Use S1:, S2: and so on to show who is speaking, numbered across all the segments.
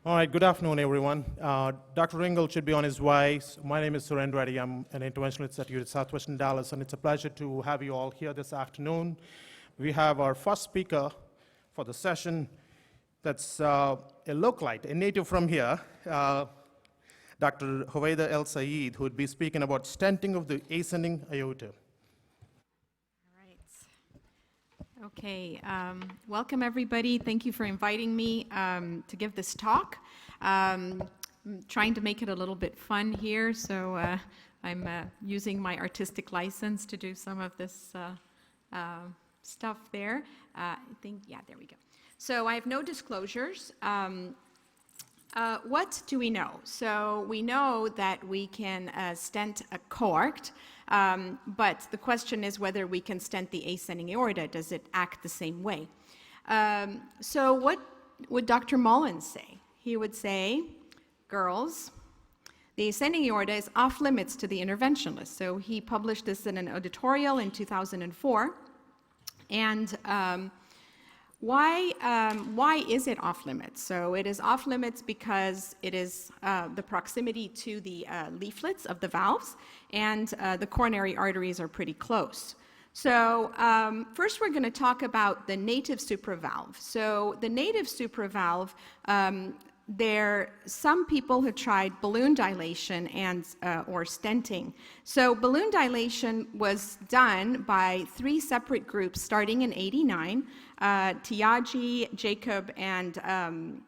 S1: All right, good afternoon, everyone. Dr. Ringel should be on his way. My name is Suren Reddy. I'm an interventionist at UT Southwestern Dallas, and it's a pleasure to have you all here this afternoon. We have our first speaker for the session that's a localite, a native from here, Dr. Hoveida El Saeed, who would be speaking about stenting of the ascending aorta.
S2: Okay, welcome everybody. Thank you for inviting me to give this talk. I'm trying to make it a little bit fun here, so I'm using my artistic license to do some of this stuff there. I think, yeah, there we go. So I have no disclosures. What do we know? So we know that we can stent a coarct, but the question is whether we can stent the ascending aorta. Does it act the same way? So what would Dr. Mullins say? He would say, girls, the ascending aorta is off limits to the interventionalist. So he published this in an editorial in 2004. And why is it off limits? So it is off limits because it is the proximity to the leaflets of the valves, and the coronary arteries are pretty close. So first we're going to talk about the native supravalve. So the native supravalve, some people have tried balloon dilation and or stenting. So balloon dilation was done by 3 separate groups starting in '89, Tiaggi, Jacob, and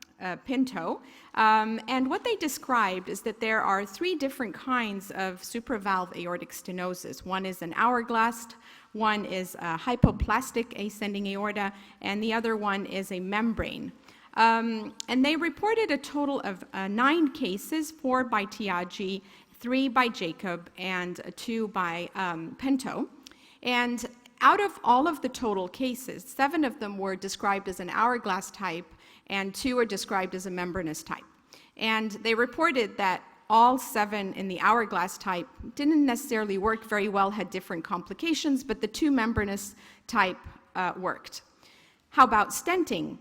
S2: Pinto. And what they described is that there are 3 different kinds of supravalve aortic stenosis. One is an hourglass, one is a hypoplastic ascending aorta, and the other one is a membrane. And they reported a total of 9 cases, 4 by Tiaggi, 3 by Jacob, and 2 by Pinto. And out of all of the total cases, 7 of them were described as an hourglass type, and 2 are described as a membranous type. And they reported that all 7 in the hourglass type didn't necessarily work very well, had different complications, but the 2 membranous type worked. How about stenting?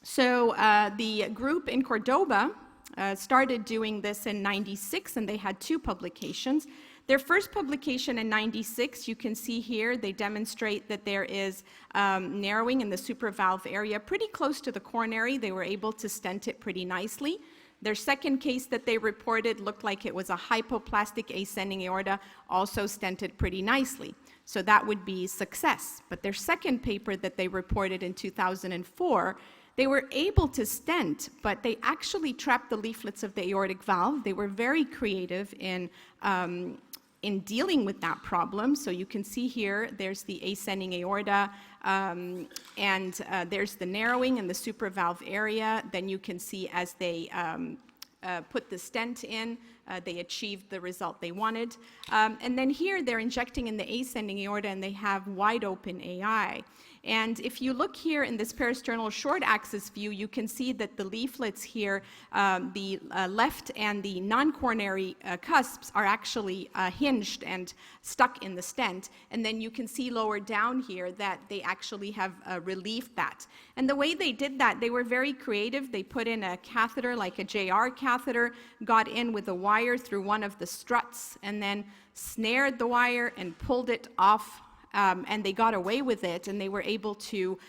S2: So the group in Cordoba started doing this in '96, and they had 2 publications. Their first publication in '96, you can see here, they demonstrate that there is narrowing in the supravalve area pretty close to the coronary. They were able to stent it pretty nicely. Their second case that they reported looked like it was a hypoplastic ascending aorta, also stented pretty nicely. So that would be success. But their second paper that they reported in 2004, they were able to stent, but they actually trapped the leaflets of the aortic valve. They were very creative in dealing with that problem. So you can see here, there's the ascending aorta, and there's the narrowing in the supravalve area. Then you can see as they put the stent in, they achieved the result they wanted. And then here, they're injecting in the ascending aorta, and they have wide open AI. And if you look here in this peristernal short axis view, you can see that the leaflets here, the left and the non-coronary cusps are actually hinged and stuck in the stent. And then you can see lower down here that they actually have relieved that. And the way they did that, they were very creative. They put in a catheter, like a JR catheter, got in with a wire through one of the struts, and then snared the wire and pulled it off. And they got away with it, and they were able to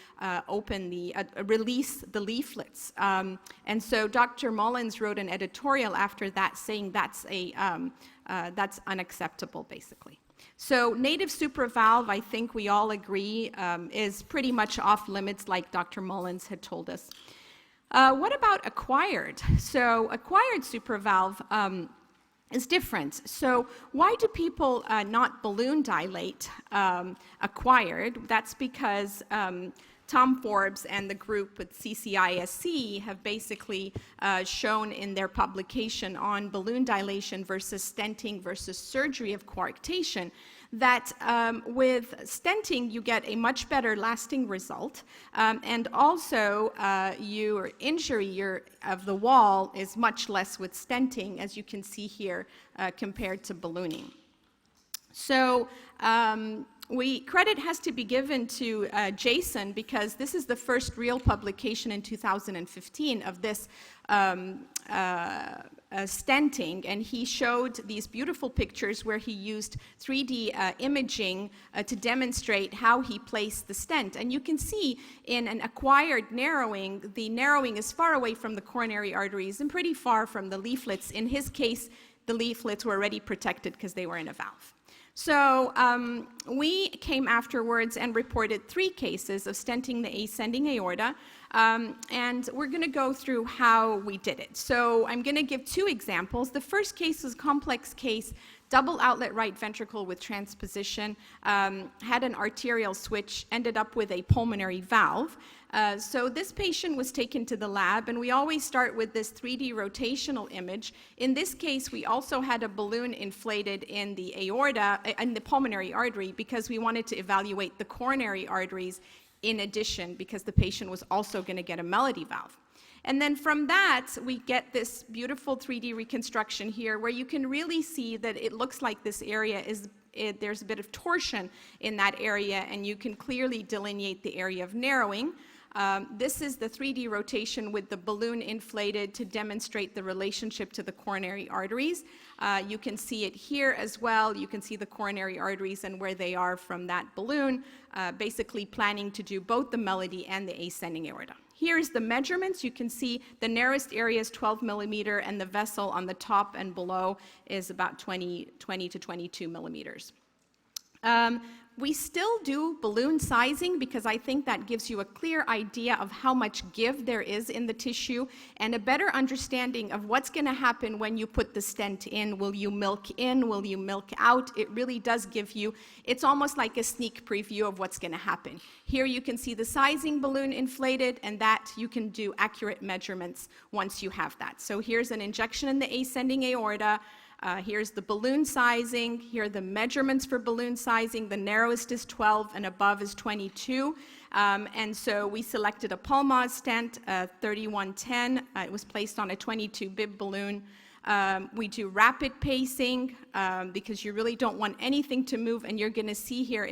S2: release the leaflets. And so Dr. Mullins wrote an editorial after that saying that's unacceptable, basically. So native supravalve, I think we all agree, is pretty much off limits, like Dr. Mullins had told us. What about acquired? So acquired supravalve is different. So why do people not balloon dilate acquired? That's because Tom Forbes and the group with CCISC have basically shown in their publication on balloon dilation versus stenting versus surgery of coarctation that with stenting you get a much better lasting result, and also your injury of the wall is much less with stenting, as you can see here, compared to ballooning. So credit has to be given to Jason, because this is the first real publication in 2015 of this stenting, and he showed these beautiful pictures where he used 3D imaging to demonstrate how he placed the stent. And you can see in an acquired narrowing, the narrowing is far away from the coronary arteries and pretty far from the leaflets. In his case, the leaflets were already protected because they were in a valve. So we came afterwards and reported 3 cases of stenting the ascending aorta, and we're going to go through how we did it. So I'm going to give 2 examples. The first case was a complex case, double outlet right ventricle with transposition, had an arterial switch, ended up with a pulmonary valve. So this patient was taken to the lab, and we always start with this 3D rotational image. In this case, we also had a balloon inflated in the aorta, in the pulmonary artery, because we wanted to evaluate the coronary arteries in addition, because the patient was also going to get a melody valve. And then from that, we get this beautiful 3D reconstruction here, where you can really see that it looks like this area there's a bit of torsion in that area, and you can clearly delineate the area of narrowing. This is the 3D rotation with the balloon inflated to demonstrate the relationship to the coronary arteries. You can see it here as well. You can see the coronary arteries and where they are from that balloon, basically planning to do both the melody and the ascending aorta. Here's the measurements. You can see the narrowest area is 12 millimeter, and the vessel on the top and below is about 20 to 22 millimeters. We still do balloon sizing, because I think that gives you a clear idea of how much give there is in the tissue and a better understanding of what's going to happen when you put the stent in. Will you milk in? Will you milk out? It really does give you, it's almost like a sneak preview of what's going to happen. Here you can see the sizing balloon inflated, and that you can do accurate measurements once you have that. So here's an injection in the ascending aorta. Here's the balloon sizing. Here are the measurements for balloon sizing. The narrowest is 12 and above is 22. And so we selected a Pulmaz stent, 3110. It was placed on a 22 bib balloon. We do rapid pacing because you really don't want anything to move, and you're going to see here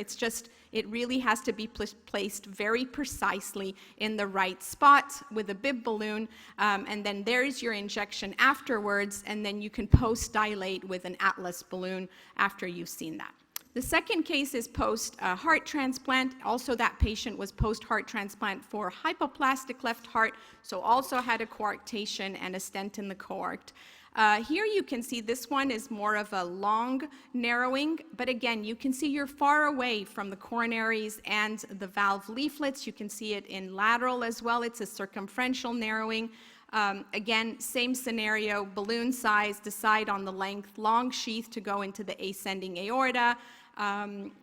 S2: it really has to be placed very precisely in the right spot with a bib balloon, and then there's your injection afterwards, and then you can post-dilate with an Atlas balloon after you've seen that. The second case is post-heart transplant. Also, that patient was post-heart transplant for hypoplastic left heart, so also had a coarctation and a stent in the coarct. Here you can see this one is more of a long narrowing, but again, you can see you're far away from the coronaries and the valve leaflets. You can see it in lateral as well. It's a circumferential narrowing. Again, same scenario, balloon size, decide on the length, long sheath to go into the ascending aorta.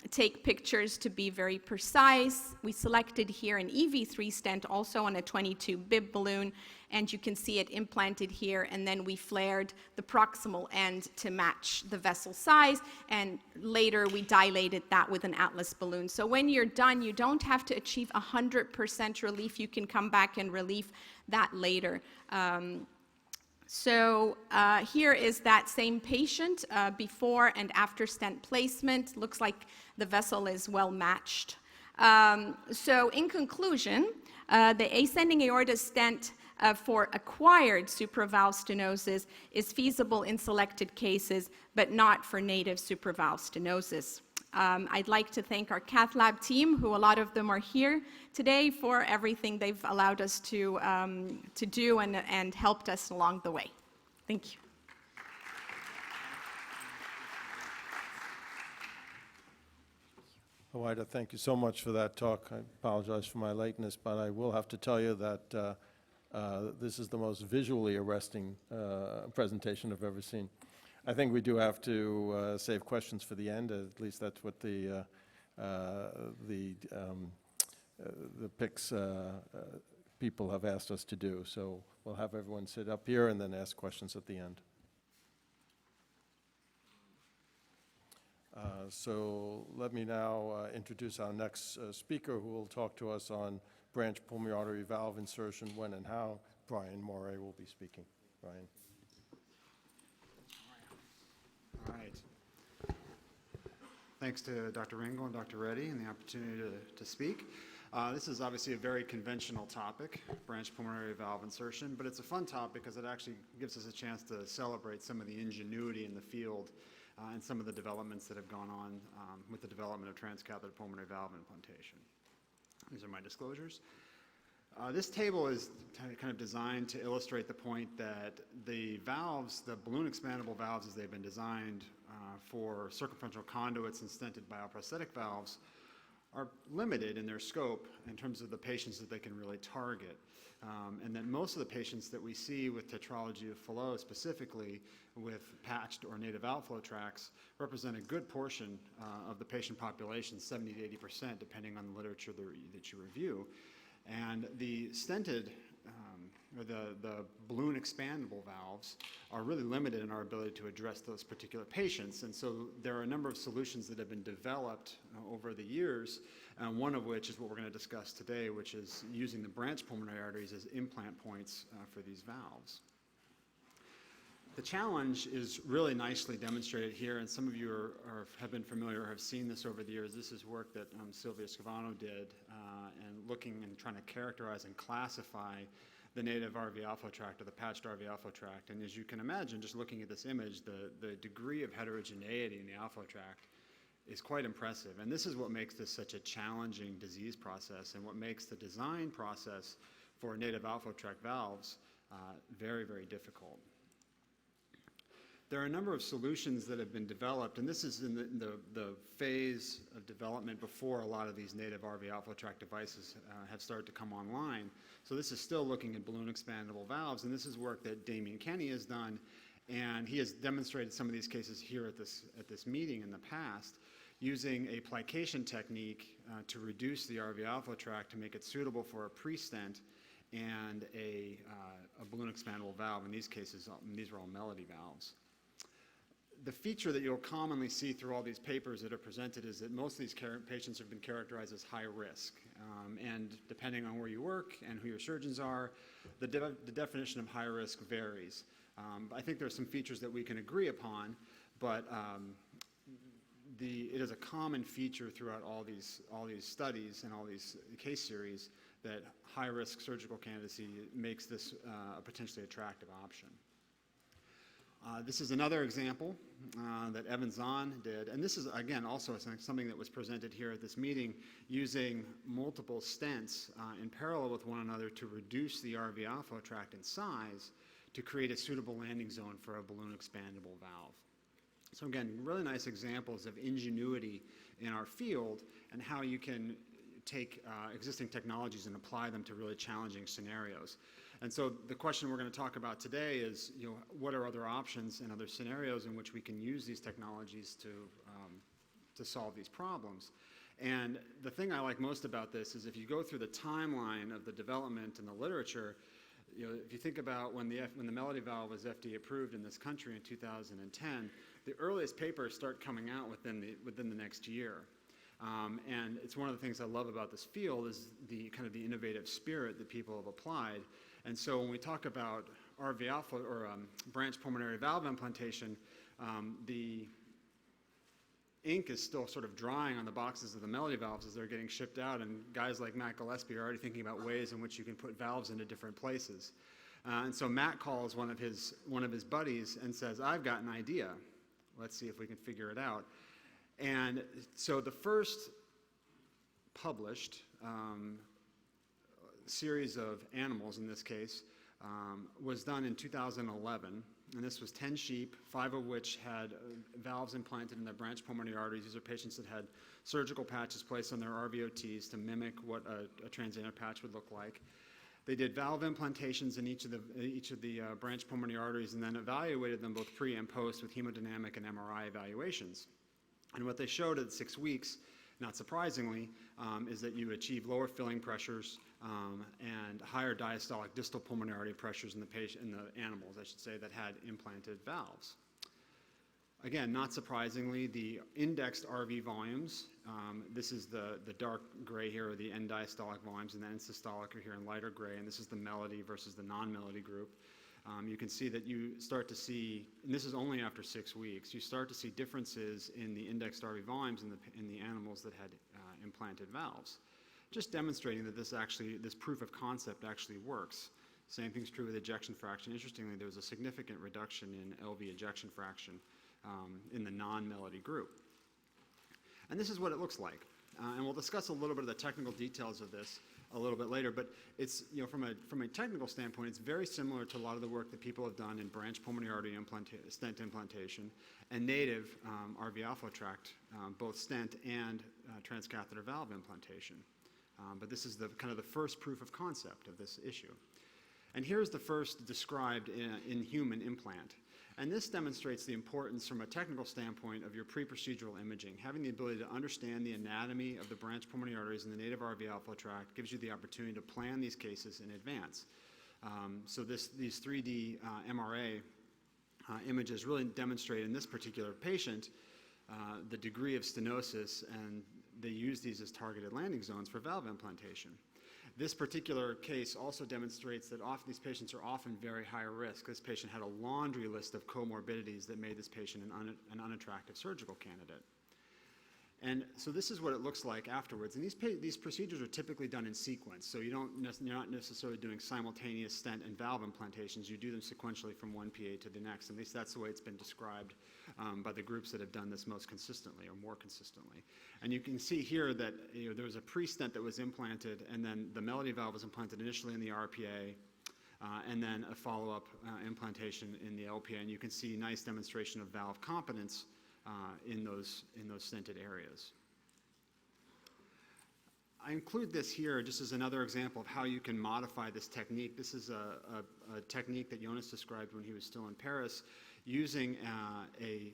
S2: Take pictures to be very precise. We selected here an EV3 stent, also on a 22 bib balloon, and you can see it implanted here, and then we flared the proximal end to match the vessel size, and later we dilated that with an Atlas balloon. So when you're done, you don't have to achieve 100% relief. You can come back and relieve that later. So here is that same patient before and after stent placement. Looks like the vessel is well matched. So in conclusion, the ascending aorta stent for acquired supravalve stenosis is feasible in selected cases, but not for native supravalve stenosis. I'd like to thank our cath lab team, who a lot of them are here today, for everything they've allowed us to do and helped us along the way. Thank you.
S3: Aida, thank you so much for that talk. I apologize for my lateness, but I will have to tell you that this is the most visually arresting presentation I've ever seen. I think we do have to save questions for the end. At least that's what the PICS people have asked us to do. So we'll have everyone sit up here and then ask questions at the end. So let me now introduce our next speaker, who will talk to us on branch pulmonary artery valve insertion, when and how. Brian Moray will be speaking. Brian.
S4: All right. Thanks to Dr. Ringel and Dr. Reddy and the opportunity to speak. This is obviously a very conventional topic, branch pulmonary valve insertion, but it's a fun topic because it actually gives us a chance to celebrate some of the ingenuity in the field and some of the developments that have gone on with the development of transcatheter pulmonary valve implantation. These are my disclosures. This table is kind of designed to illustrate the point that the valves, the balloon expandable valves as they've been designed for circumferential conduits and stented bioprosthetic valves are limited in their scope in terms of the patients that they can really target. And that most of the patients that we see with tetralogy of Fallot, specifically with patched or native outflow tracts, represent a good portion of the patient population, 70 to 80%, depending on the literature that you review. And the stented, or the balloon expandable valves are really limited in our ability to address those particular patients. And so there are a number of solutions that have been developed over the years, one of which is what we're going to discuss today, which is using the branch pulmonary arteries as implant points for these valves. The challenge is really nicely demonstrated here, and some of you have been familiar or have seen this over the years. This is work that Silvia Scavano did, and looking and trying to characterize and classify the native RV outflow tract or the patched RV outflow tract. And as you can imagine, just looking at this image, the degree of heterogeneity in the outflow tract is quite impressive. And this is what makes this such a challenging disease process and what makes the design process for native outflow tract valves very, very difficult. There are a number of solutions that have been developed, and this is in the phase of development before a lot of these native RV outflow tract devices have started to come online. So this is still looking at balloon expandable valves, and this is work that Damien Kenny has done, and he has demonstrated some of these cases here at this meeting in the past, using a plication technique to reduce the RV outflow tract to make it suitable for a pre-stent and a balloon expandable valve. In these cases, these are all Melody valves. The feature that you'll commonly see through all these papers that are presented is that most of these patients have been characterized as high risk. And depending on where you work and who your surgeons are, the definition of high risk varies. I think there are some features that we can agree upon, but it is a common feature throughout all these studies and all these case series that high risk surgical candidacy makes this a potentially attractive option. This is another example that Evan Zahn did, and this is, again, also something that was presented here at this meeting, using multiple stents in parallel with one another to reduce the RV outflow tract in size to create a suitable landing zone for a balloon expandable valve. So again, really nice examples of ingenuity in our field and how you can take existing technologies and apply them to really challenging scenarios. And so the question we're going to talk about today is, what are other options and other scenarios in which we can use these technologies to solve these problems? And the thing I like most about this is if you go through the timeline of the development and the literature, if you think about when the Melody valve was FDA approved in this country in 2010, the earliest papers start coming out within the next year. And it's one of the things I love about this field is the kind of the innovative spirit that people have applied. And so when we talk about RV outflow or branch pulmonary valve implantation, the ink is still sort of drying on the boxes of the Melody valves as they're getting shipped out, and guys like Matt Gillespie are already thinking about ways in which you can put valves into different places. And so Matt calls one of his buddies and says, "I've got an idea. Let's see if we can figure it out." And so the first published series of animals, in this case, was done in 2011. And this was 10 sheep, 5 of which had valves implanted in their branch pulmonary arteries. These are patients that had surgical patches placed on their RVOTs to mimic what a transanal patch would look like. They did valve implantations in each of the branch pulmonary arteries and then evaluated them both pre and post with hemodynamic and MRI evaluations. And what they showed at 6 weeks, not surprisingly, is that you achieve lower filling pressures and higher diastolic distal pulmonary artery pressures in the animals, I should say, that had implanted valves. Again, not surprisingly, the indexed RV volumes, this is the dark gray here, are the end diastolic volumes, and the end systolic are here in lighter gray, and this is the Melody versus the non-Melody group. You can see that you start to see, and this is only after 6 weeks, you start to see differences in the indexed RV volumes in the animals that had implanted valves, just demonstrating that this proof of concept actually works. Same thing's true with ejection fraction. Interestingly, there was a significant reduction in LV ejection fraction in the non-Melody group. And this is what it looks like. And we'll discuss a little bit of the technical details of this a little bit later, but it's, from a technical standpoint, it's very similar to a lot of the work that people have done in branch pulmonary artery stent implantation and native RV outflow tract, both stent and transcatheter valve implantation. But this is kind of the first proof of concept of this issue. And here's the first described in human implant. And this demonstrates the importance from a technical standpoint of your pre-procedural imaging. Having the ability to understand the anatomy of the branch pulmonary arteries in the native RV outflow tract gives you the opportunity to plan these cases in advance. So these 3D MRA images really demonstrate in this particular patient the degree of stenosis, and they use these as targeted landing zones for valve implantation. This particular case also demonstrates that often these patients are often very high risk. This patient had a laundry list of comorbidities that made this patient an unattractive surgical candidate. And so this is what it looks like afterwards. And these procedures are typically done in sequence. So you're not necessarily doing simultaneous stent and valve implantations. You do them sequentially from one PA to the next. At least that's the way it's been described by the groups that have done this most consistently or more consistently. And you can see here that there was a pre-stent that was implanted, and then the Melody valve was implanted initially in the RPA, and then a follow-up implantation in the LPA. And you can see nice demonstration of valve competence in those stented areas. I include this here just as another example of how you can modify this technique. This is a technique that Jonas described when he was still in Paris, using a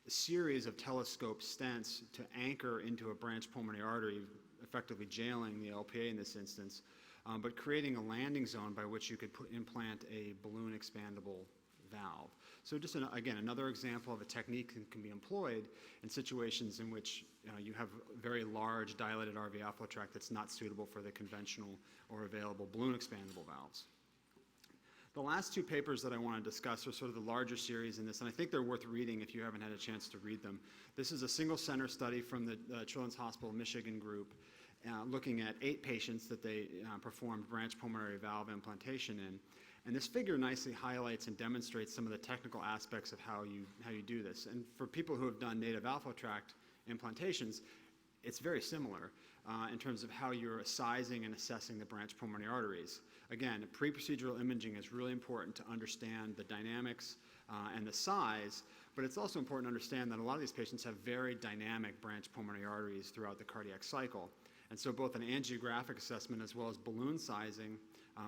S4: series of telescope stents to anchor into a branch pulmonary artery, effectively jailing the LPA in this instance, but creating a landing zone by which you could implant a balloon expandable valve. So just, again, another example of a technique that can be employed in situations in which you have a very large dilated RV outflow tract that's not suitable for the conventional or available balloon expandable valves. The last two papers that I want to discuss are sort of the larger series in this, and I think they're worth reading if you haven't had a chance to read them. This is a single center study from the Children's Hospital Michigan group, looking at 8 patients that they performed branch pulmonary valve implantation in. And this figure nicely highlights and demonstrates some of the technical aspects of how you do this. And for people who have done native outflow tract implantations, it's very similar in terms of how you're sizing and assessing the branch pulmonary arteries. Again, pre-procedural imaging is really important to understand the dynamics and the size, but it's also important to understand that a lot of these patients have very dynamic branch pulmonary arteries throughout the cardiac cycle. And so both an angiographic assessment as well as balloon sizing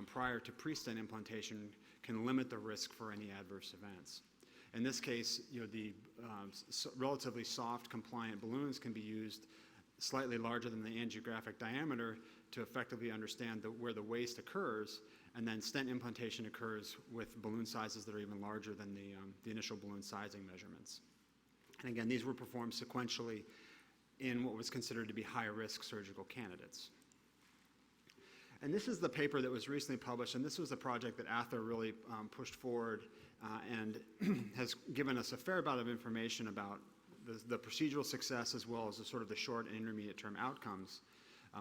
S4: prior to pre-stent implantation can limit the risk for any adverse events. In this case, the relatively soft compliant balloons can be used slightly larger than the angiographic diameter to effectively understand where the waste occurs, and then stent implantation occurs with balloon sizes that are even larger than the initial balloon sizing measurements. And again, these were performed sequentially in what was considered to be high-risk surgical candidates. And this is the paper that was recently published, and this was a project that Ather really pushed forward and has given us a fair amount of information about the procedural success as well as the sort of the short and intermediate term outcomes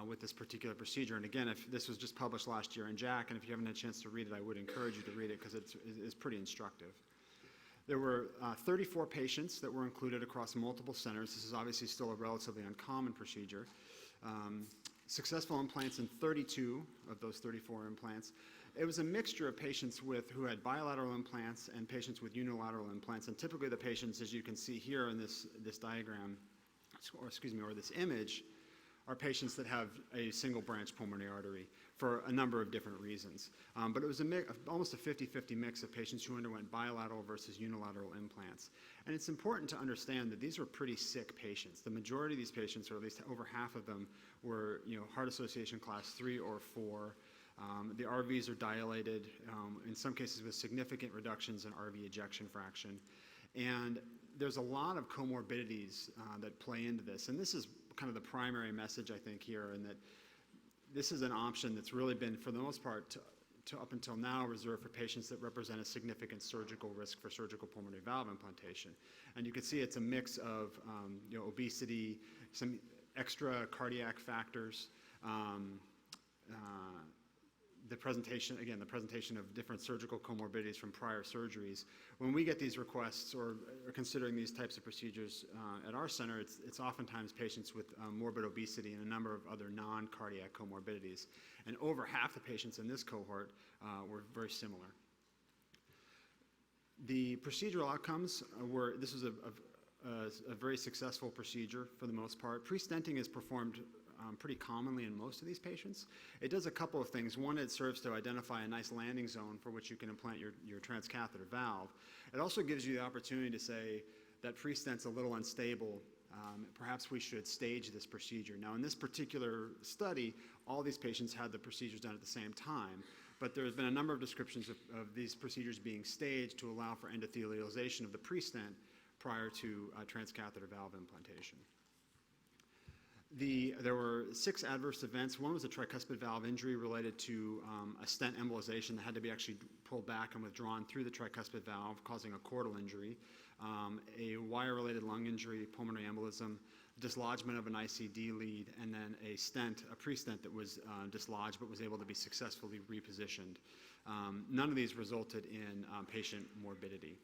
S4: with this particular procedure. And again, if this was just published last year in JACC, and if you haven't had a chance to read it, I would encourage you to read it because it's pretty instructive. There were 34 patients that were included across multiple centers. This is obviously still a relatively uncommon procedure. Successful implants in 32 of those 34 implants. It was a mixture of patients who had bilateral implants and patients with unilateral implants. And typically the patients, as you can see here in this diagram, or this image, are patients that have a single branch pulmonary artery for a number of different reasons. But it was almost a 50-50 mix of patients who underwent bilateral versus unilateral implants. And it's important to understand that these were pretty sick patients. The majority of these patients, or at least over half of them, were heart association class 3 or 4. The RVs are dilated, in some cases with significant reductions in RV ejection fraction. And there's a lot of comorbidities that play into this. And this is kind of the primary message, I think, here, and that this is an option that's really been, for the most part, up until now reserved for patients that represent a significant surgical risk for surgical pulmonary valve implantation. And you can see it's a mix of obesity, some extra cardiac factors, the presentation of different surgical comorbidities from prior surgeries. When we get these requests or are considering these types of procedures at our center, it's oftentimes patients with morbid obesity and a number of other non-cardiac comorbidities. And over half the patients in this cohort were very similar. The procedural outcomes this was a very successful procedure for the most part. Pre-stenting is performed pretty commonly in most of these patients. It does a couple of things. One, it serves to identify a nice landing zone for which you can implant your transcatheter valve. It also gives you the opportunity to say that pre-stent's a little unstable. Perhaps we should stage this procedure. Now, in this particular study, all these patients had the procedures done at the same time, but there's been a number of descriptions of these procedures being staged to allow for endothelialization of the pre-stent prior to transcatheter valve implantation. There were 6 adverse events. One was a tricuspid valve injury related to a stent embolization that had to be actually pulled back and withdrawn through the tricuspid valve, causing a chordal injury, a wire-related lung injury, pulmonary embolism, dislodgement of an ICD lead, and then a pre-stent that was dislodged but was able to be successfully repositioned. None of these resulted in patient morbidity,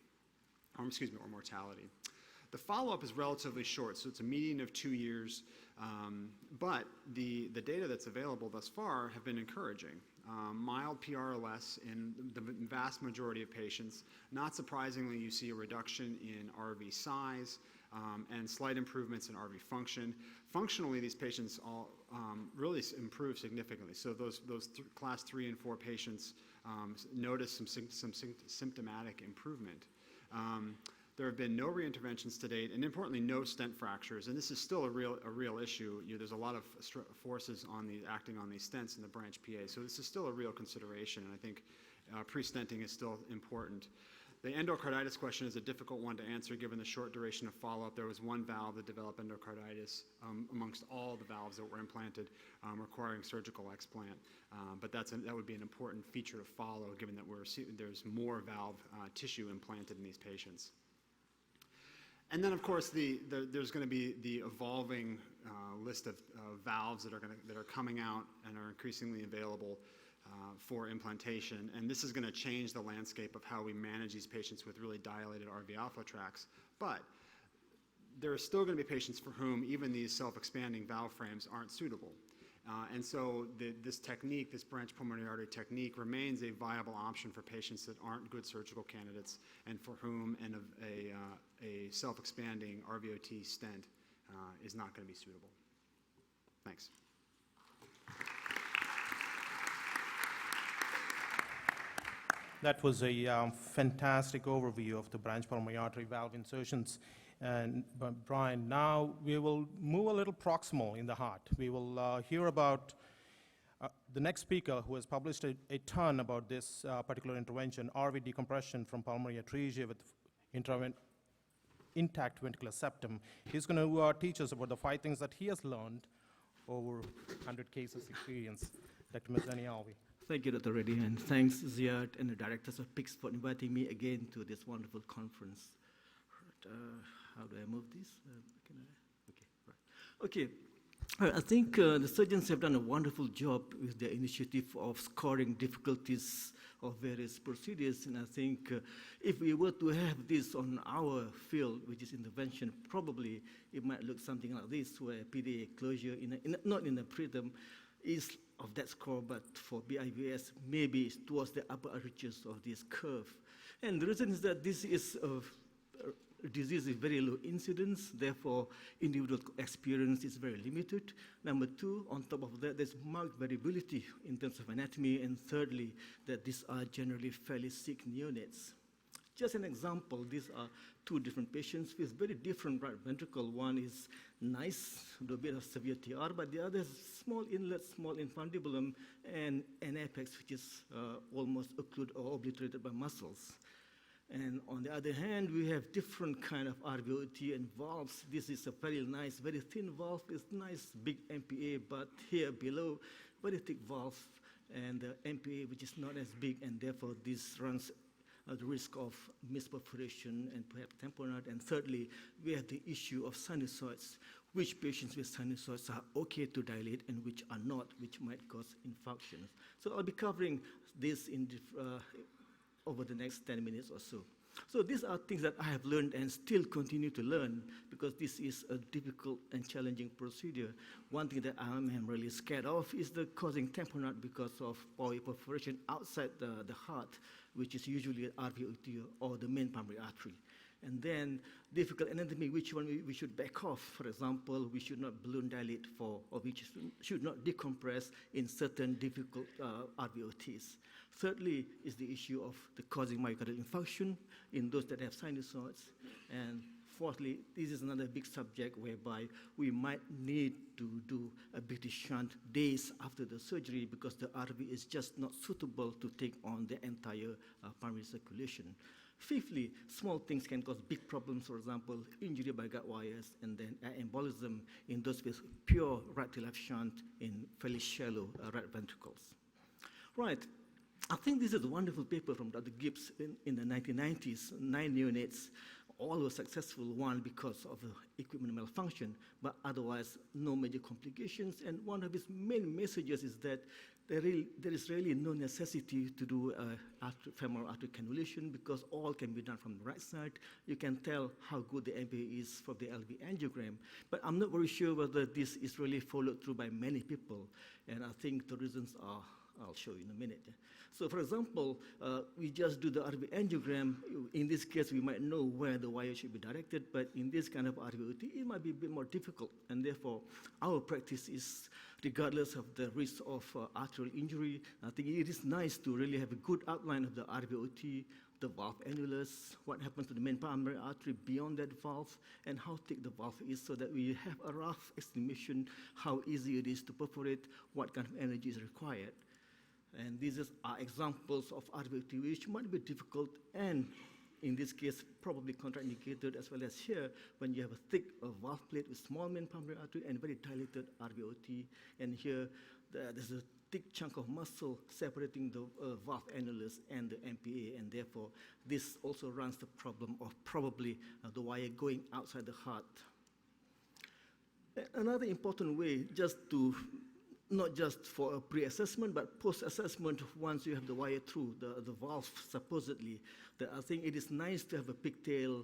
S4: or mortality. The follow-up is relatively short, so it's a median of 2 years, but the data that's available thus far have been encouraging. Mild PR or less in the vast majority of patients. Not surprisingly, you see a reduction in RV size and slight improvements in RV function. Functionally, these patients all really improve significantly. So those class 3 and 4 patients notice some symptomatic improvement. There have been no reinterventions to date, and importantly, no stent fractures. And this is still a real issue. There's a lot of forces acting on these stents in the branch PA. So this is still a real consideration, and I think pre-stenting is still important. The endocarditis question is a difficult one to answer given the short duration of follow-up. There was one valve that developed endocarditis amongst all the valves that were implanted requiring surgical explant. But that would be an important feature to follow given that there's more valve tissue implanted in these patients. And then, of course, there's going to be the evolving list of valves that are coming out and are increasingly available for implantation. And this is going to change the landscape of how we manage these patients with really dilated RV outflow tracts. But there are still going to be patients for whom even these self-expanding valve frames aren't suitable. And so this technique, this branch pulmonary artery technique, remains a viable option for patients that aren't good surgical candidates and for whom a self-expanding RVOT stent is not going to be suitable. Thanks.
S1: That was a fantastic overview of the branch pulmonary artery valve insertions. And Brian, now we will move a little proximal in the heart. We will hear about the next speaker who has published a ton about this particular intervention, RV decompression from pulmonary atresia with intact ventricular septum. He's going to teach us about the 5 things that he has learned over 100 cases experience. Dr. Mazzani-Alvi.
S5: Thank you, Dr. Reddy, and thanks, Ziad and the directors of PICS for inviting me again to this wonderful conference. How do I move this? Okay. I think the surgeons have done a wonderful job with their initiative of scoring difficulties of various procedures, and I think if we were to have this on our field, which is intervention, probably it might look something like this, where PDA closure, not in the preterm, is of that score, but for BIVS, maybe it's towards the upper reaches of this curve. And the reason is that this is disease is very low incidence, therefore individual experience is very limited. Number 2, on top of that, there's marked variability in terms of anatomy, and thirdly, that these are generally fairly sick neonates. Just an example, these are 2 different patients with very different right ventricle. One is nice, with a bit of severe TR, but the other is small inlet, small infundibulum, and an apex which is almost occluded or obliterated by muscles. And on the other hand, we have different kind of RVOT and valves. This is a very nice, very thin valve. It's nice, big MPA, but here below, very thick valve. and the MPA, which is not as big, and therefore this runs the risk of misperforation and perhaps tamponade. And thirdly, we have the issue of sinusoids. Which patients with sinusoids are okay to dilate and which are not, which might cause infarctions. So I'll be covering this over the next 10 minutes or so. So these are things that I have learned and still continue to learn because this is a difficult and challenging procedure. One thing that I am really scared of is the causing tamponade because of perforation outside the heart, which is usually RVOT or the main pulmonary artery. And then difficult anatomy, which one we should back off. For example, we should not balloon dilate for, or we should not decompress in certain difficult RVOTs. Thirdly is the issue of the causing myocardial infarction in those that have sinusoids. And fourthly, this is another big subject whereby we might need to do a BT shunt days after the surgery because the RV is just not suitable to take on the entire pulmonary circulation. Fifthly, small things can cause big problems, for example, injury by gut wires and then embolism in those with pure right to left shunt in fairly shallow right ventricles. Right. I think this is a wonderful paper from Dr. Gibbs in the 1990s, 9 neonates, all were successful, one because of the equipment malfunction, but otherwise no major complications. And one of his main messages is that there is really no necessity to do femoral artery cannulation because all can be done from the right side. You can tell how good the MPA is from the LV angiogram, but I'm not very sure whether this is really followed through by many people, and I think the reasons are I'll show you in a minute. So for example, we just do the RV angiogram. In this case, we might know where the wire should be directed, but in this kind of RVOT, it might be a bit more difficult. And therefore, our practice is, regardless of the risk of arterial injury, I think it is nice to really have a good outline of the RVOT, the valve annulus, what happens to the main pulmonary artery beyond that valve, and how thick the valve is so that we have a rough estimation how easy it is to perforate, what kind of energy is required. And these are examples of RVOT which might be difficult and, in this case, probably contraindicated as well as here when you have a thick valve plate with small main pulmonary artery and very dilated RVOT. And here, there's a thick chunk of muscle separating the valve annulus and the MPA, and therefore, this also runs the problem of probably the wire going outside the heart. Another important way, just to not just for a pre-assessment, but post-assessment once you have the wire through, the valve supposedly, that I think it is nice to have a pigtail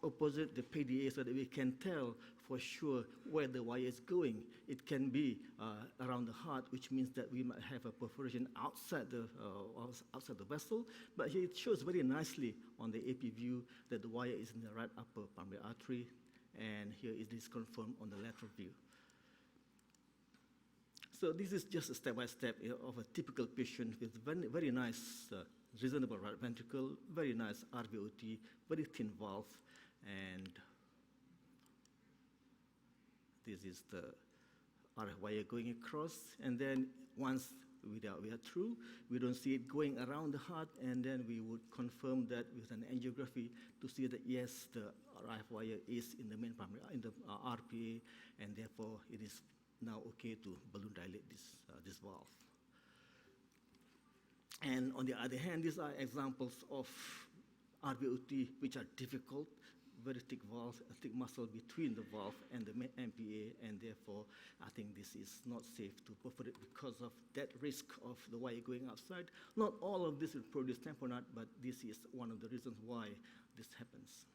S5: opposite the PDA so that we can tell for sure where the wire is going. It can be around the heart, which means that we might have a perforation outside the vessel, but here it shows very nicely on the AP view that the wire is in the right upper pulmonary artery, and here it is confirmed on the lateral view. So this is just a step-by-step of a typical patient with very nice, reasonable right ventricle, very nice RVOT, very thin valve, and this is the RF wire going across. And then once we are through, we don't see it going around the heart, and then we would confirm that with an angiography to see that yes, the RF wire is in the main pulmonary, in the RPA, and therefore it is now okay to balloon dilate this valve. And on the other hand, these are examples of RVOT which are difficult, very thick valve, a thick muscle between the valve and the MPA, and therefore I think this is not safe to perforate because of that risk of the wire going outside. Not all of this will produce tamponade, but this is one of the reasons why this happens.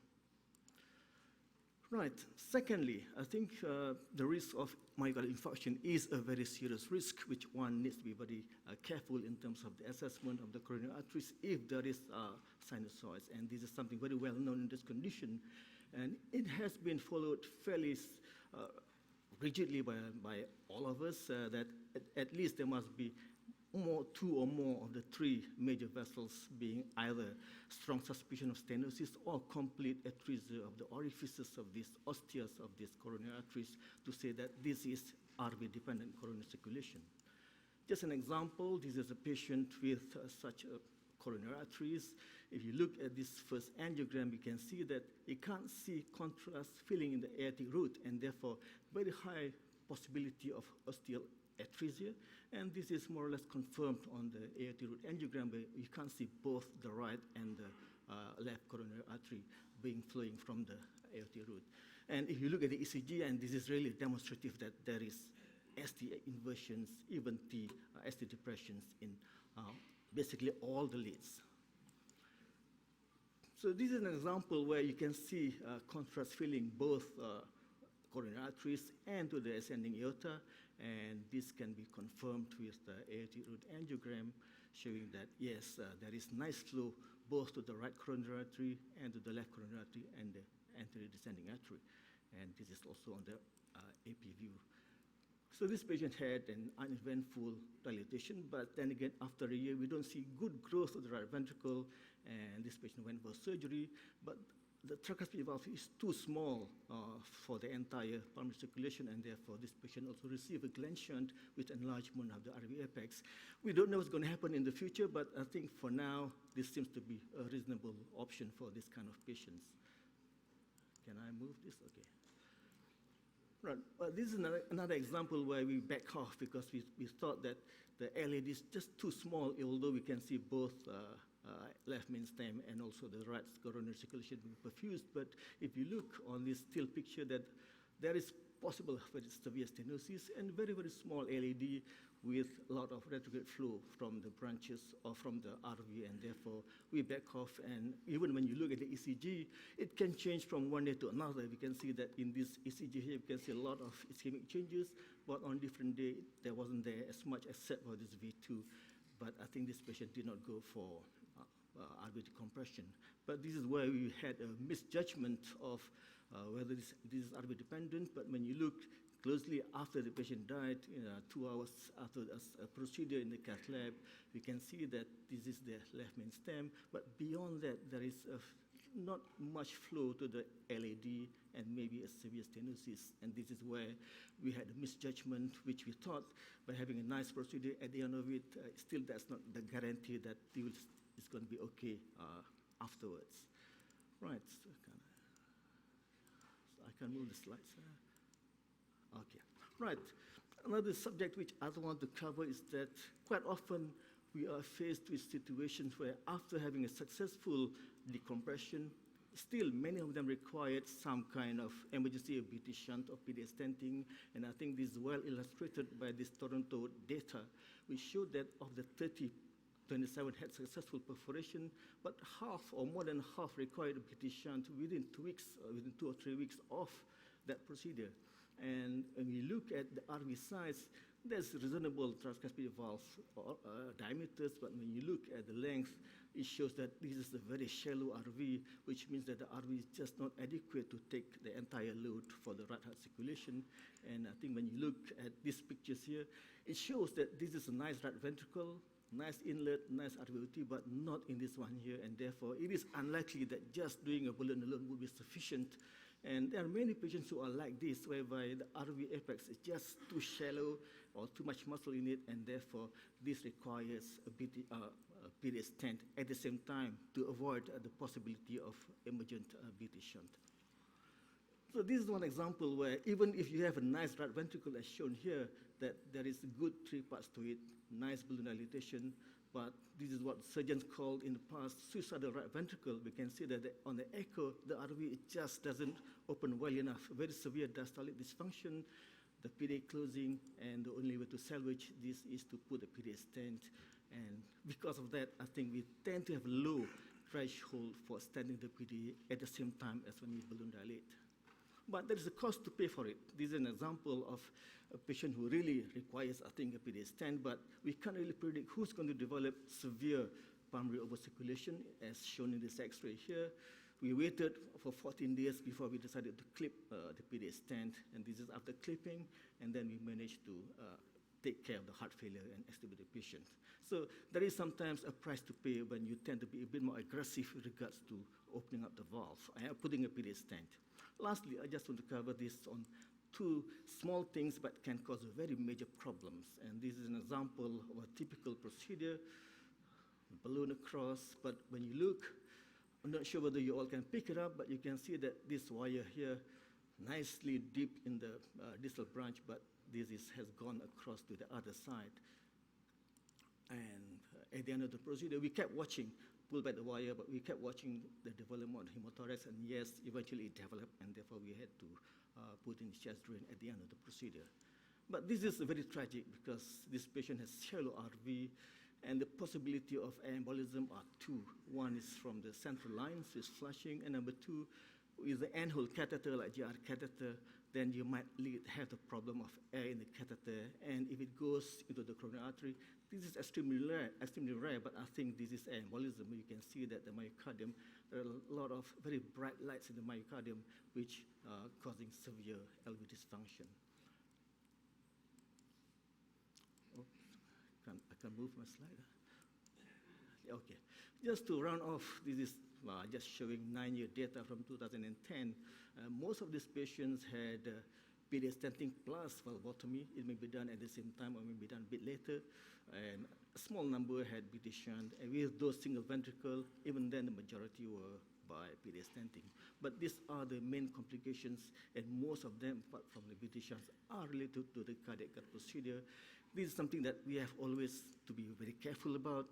S5: Right. Secondly, I think the risk of myocardial infarction is a very serious risk, which one needs to be very careful in terms of the assessment of the coronary arteries if there is sinusoids. And this is something very well known in this condition. And it has been followed fairly rigidly by all of us that at least there must be two or more of the three major vessels being either strong suspicion of stenosis or complete atresia of the orifices of these osteas of these coronary arteries to say that this is RV-dependent coronary circulation. Just an example, this is a patient with such coronary arteries. If you look at this first angiogram, you can see that you can't see contrast filling in the aortic root, and therefore very high possibility of osteal atresia, and this is more or less confirmed on the aortic root angiogram, where you can see both the right and the left coronary artery flowing from the aortic root. And if you look at the ECG, and this is really demonstrative that there is ST inversions, even the ST depressions in basically all the leads. So this is an example where you can see contrast filling both coronary arteries and to the ascending aorta, and this can be confirmed with the aortic root angiogram, showing that yes, there is nice flow both to the right coronary artery and to the left coronary artery and the anterior descending artery, and this is also on the AP view. So this patient had an uneventful dilatation, but then again, after a year, we don't see good growth of the right ventricle, and this patient went for surgery, but the tricuspid valve is too small for the entire pulmonary circulation, and therefore this patient also received a Glenn shunt with enlargement of the RV apex. We don't know what's going to happen in the future, but I think for now, this seems to be a reasonable option for this kind of patients. Can I move this? Okay. Right. Well, this is another example where we back off because we thought that the LAD is just too small, although we can see both left main stem and also the right coronary circulation being perfused. But if you look on this still picture, that there is possible very severe stenosis and very, very small LAD with a lot of retrograde flow from the branches or from the RV, and therefore we back off. And even when you look at the ECG, it can change from one day to another. We can see that in this ECG here, you can see a lot of ischemic changes, but on different day, there wasn't there as much except for this V2. But I think this patient did not go for RV decompression. But this is where we had a misjudgment of whether this is RV dependent, but when you look closely after the patient died, 2 hours after a procedure in the cath lab, we can see that this is the left main stem, but beyond that, there is not much flow to the LAD and maybe a severe stenosis, and this is where we had a misjudgment, which we thought by having a nice procedure at the end of it, still that's not the guarantee that it's going to be okay afterwards. Right, so I can move the slides. Okay, right. Another subject which I want to cover is that quite often we are faced with situations where after having a successful decompression, still many of them required some kind of emergency BT shunt or PDA stenting, and I think this is well illustrated by this Toronto data, which showed that of the 27 had successful perforation, but half or more than half required a BT shunt within 2 weeks, within 2 or 3 weeks of that procedure. And when we look at the RV size, there's reasonable tricuspid valve diameters, but when you look at the length, it shows that this is a very shallow RV, which means that the RV is just not adequate to take the entire load for the right heart circulation. And I think when you look at these pictures here, it shows that this is a nice right ventricle, nice inlet, nice RVOT, but not in this one here, and therefore it is unlikely that just doing a balloon alone would be sufficient. And there are many patients who are like this, whereby the RV apex is just too shallow or too much muscle in it, and therefore this requires a PDA stent at the same time to avoid the possibility of emergent BT shunt. So this is one example where even if you have a nice right ventricle as shown here, that there is good 3 parts to it, nice balloon dilatation, but this is what surgeons called in the past suicidal right ventricle. We can see that on the echo, the RV it just doesn't open well enough, very severe diastolic dysfunction, the PDA closing, and the only way to salvage this is to put a PDA stent. And because of that, I think we tend to have low threshold for stenting the PDA at the same time as when we balloon dilate. But there is a cost to pay for it. This is an example of a patient who really requires, I think, a PDA stent, but we can't really predict who's going to develop severe pulmonary overcirculation, as shown in this X-ray here. We waited for 14 days before we decided to clip the PDA stent, and this is after clipping, and then we managed to take care of the heart failure and extubate the patient. So there is sometimes a price to pay when you tend to be a bit more aggressive with regards to opening up the valve and putting a PDA stent. Lastly, I just want to cover this on 2 small things but can cause very major problems. And this is an example of a typical procedure, balloon across, but when you look, I'm not sure whether you all can pick it up, but you can see that this wire here nicely deep in the distal branch, but has gone across to the other side. And at the end of the procedure, we kept watching, pulled back the wire, but we kept watching the development of hemothorax, and yes, eventually it developed, and therefore we had to put in chest drain at the end of the procedure. But this is very tragic because this patient has shallow RV, and the possibility of embolism are two. One is from the central lines, is flushing, and number two, with the end-hole catheter, like GR catheter, then you might have the problem of air in the catheter, and if it goes into the coronary artery, this is extremely rare, but I think this is embolism. You can see that the myocardium, there are a lot of very bright lights in the myocardium, which are causing severe LV dysfunction. I can move my slide. Okay, just to round off, this is just showing 9-year data from 2010. Most of these patients had PDA stenting plus valvotomy. It may be done at the same time or may be done a bit later. And a small number had BT shunt. And with those single ventricle, even then the majority were by PDA stenting. But these are the main complications, and most of them, apart from the BT shunts, are related to the cardiac procedure. This is something that we have always to be very careful about,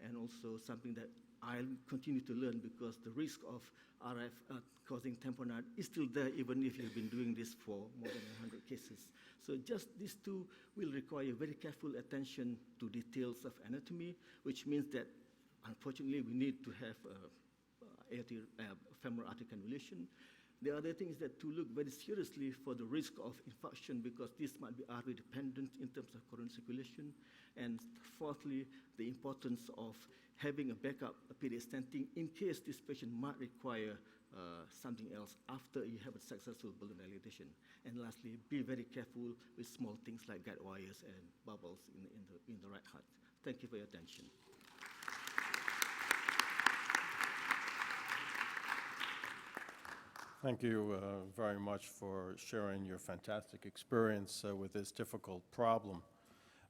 S5: and also something that I'll continue to learn, because the risk of RF causing tamponade is still there, even if you've been doing this for more than 100 cases. So just these two will require very careful attention to details of anatomy, which means that, unfortunately, we need to have femoral artery cannulation. The other thing is that to look very seriously for the risk of infarction, because this might be RV dependent in terms of coronary circulation. And fourthly, the importance of having a backup PDA stenting in case this patient might require something else after you have a successful balloon dilatation. And lastly, be very careful with small things like guide wires and bubbles in the right heart. Thank you for your attention.
S3: Thank you very much for sharing your fantastic experience with this difficult problem.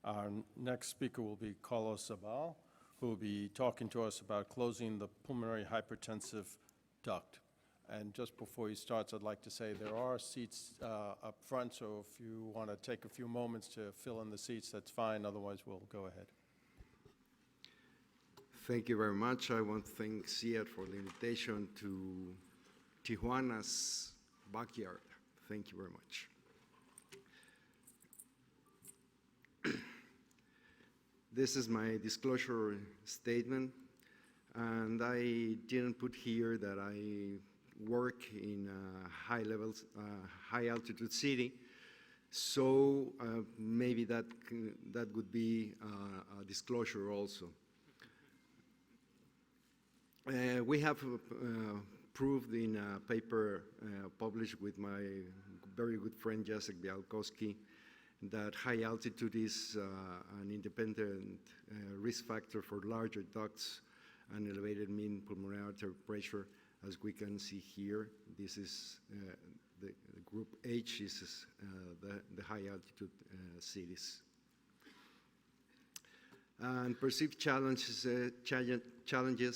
S3: Our next speaker will be Carlos Zabal, who will be talking to us about closing the pulmonary hypertensive duct. And just before he starts, I'd like to say there are seats up front, so if you want to take a few moments to fill in the seats, that's fine. Otherwise, we'll go ahead.
S6: Thank you very much. I want to thank CIAT for the invitation to Tijuana's backyard. Thank you very much. This is my disclosure statement, and I didn't put here that I work in a high altitude city, so maybe that would be a disclosure also. We have proved in a paper published with my very good friend Jacek Białkowski that high altitude is an independent risk factor for larger ducts and elevated mean pulmonary artery pressure. As we can see here, this is the group H is the high altitude cities. And perceived challenges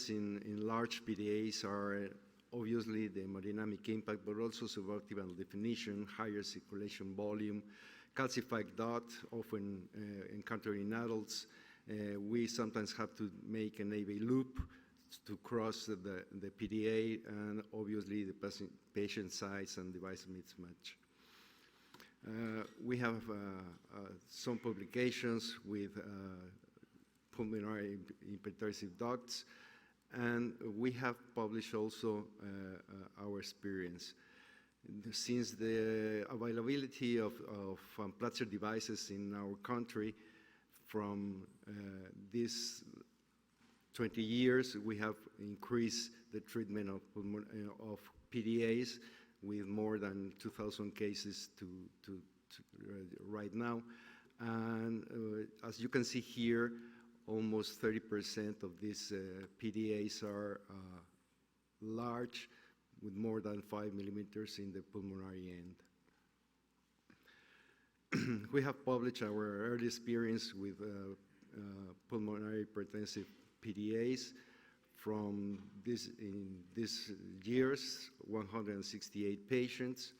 S6: in large PDAs are obviously the hemodynamic impact, but also suboptimal definition, higher circulation volume, calcified duct, often encountered in adults. We sometimes have to make an AV loop to cross the PDA, and obviously the patient size and device mismatch. We have some publications with pulmonary hypertensive ducts, and we have published also our experience. Since the availability of Platzer devices in our country from these 20 years, we have increased the treatment of PDAs with more than 2,000 cases to right now. And as you can see here, almost 30% of these PDAs are large, with more than 5 millimeters in the pulmonary end. We have published our early experience with pulmonary hypertensive PDAs from in these years, 168 patients.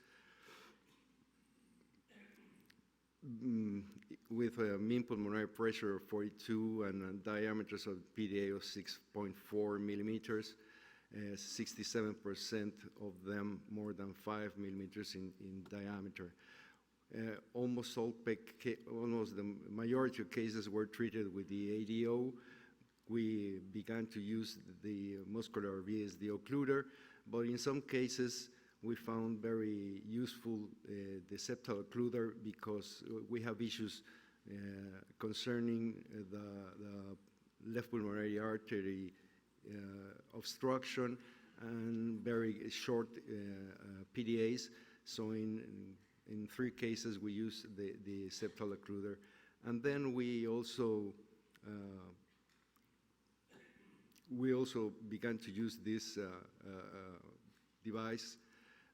S6: mm, with a mean pulmonary pressure of 42 and diameters of PDA of 6.4 millimeters. 67% of them more than 5 millimeters in diameter. Almost the majority of cases were treated with the ADO. We began to use the muscular VSD occluder, but in some cases we found very useful the septal occluder because we have issues concerning the left pulmonary artery obstruction and very short PDAs. So in 3 cases we use the septal occluder. And then we also began to use this device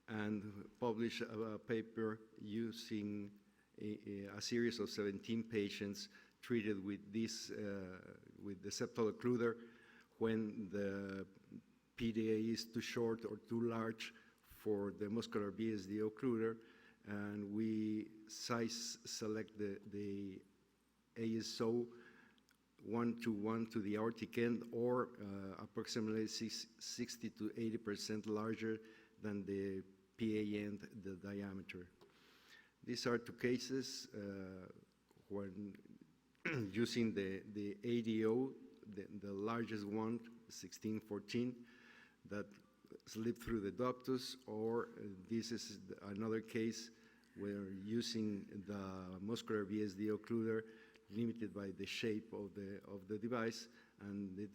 S6: and publish a paper using a series of 17 patients treated with this with the septal occluder when the PDA is too short or too large for the muscular VSD occluder, and we size select the ASO 1:1 to the aortic end, or approximately 60 to 80% larger than the PA end, the diameter. These are 2 cases when using the ADO, the largest one, 1614, that slipped through the ductus, or this is another case where using the muscular VSD occluder limited by the shape of the device, and it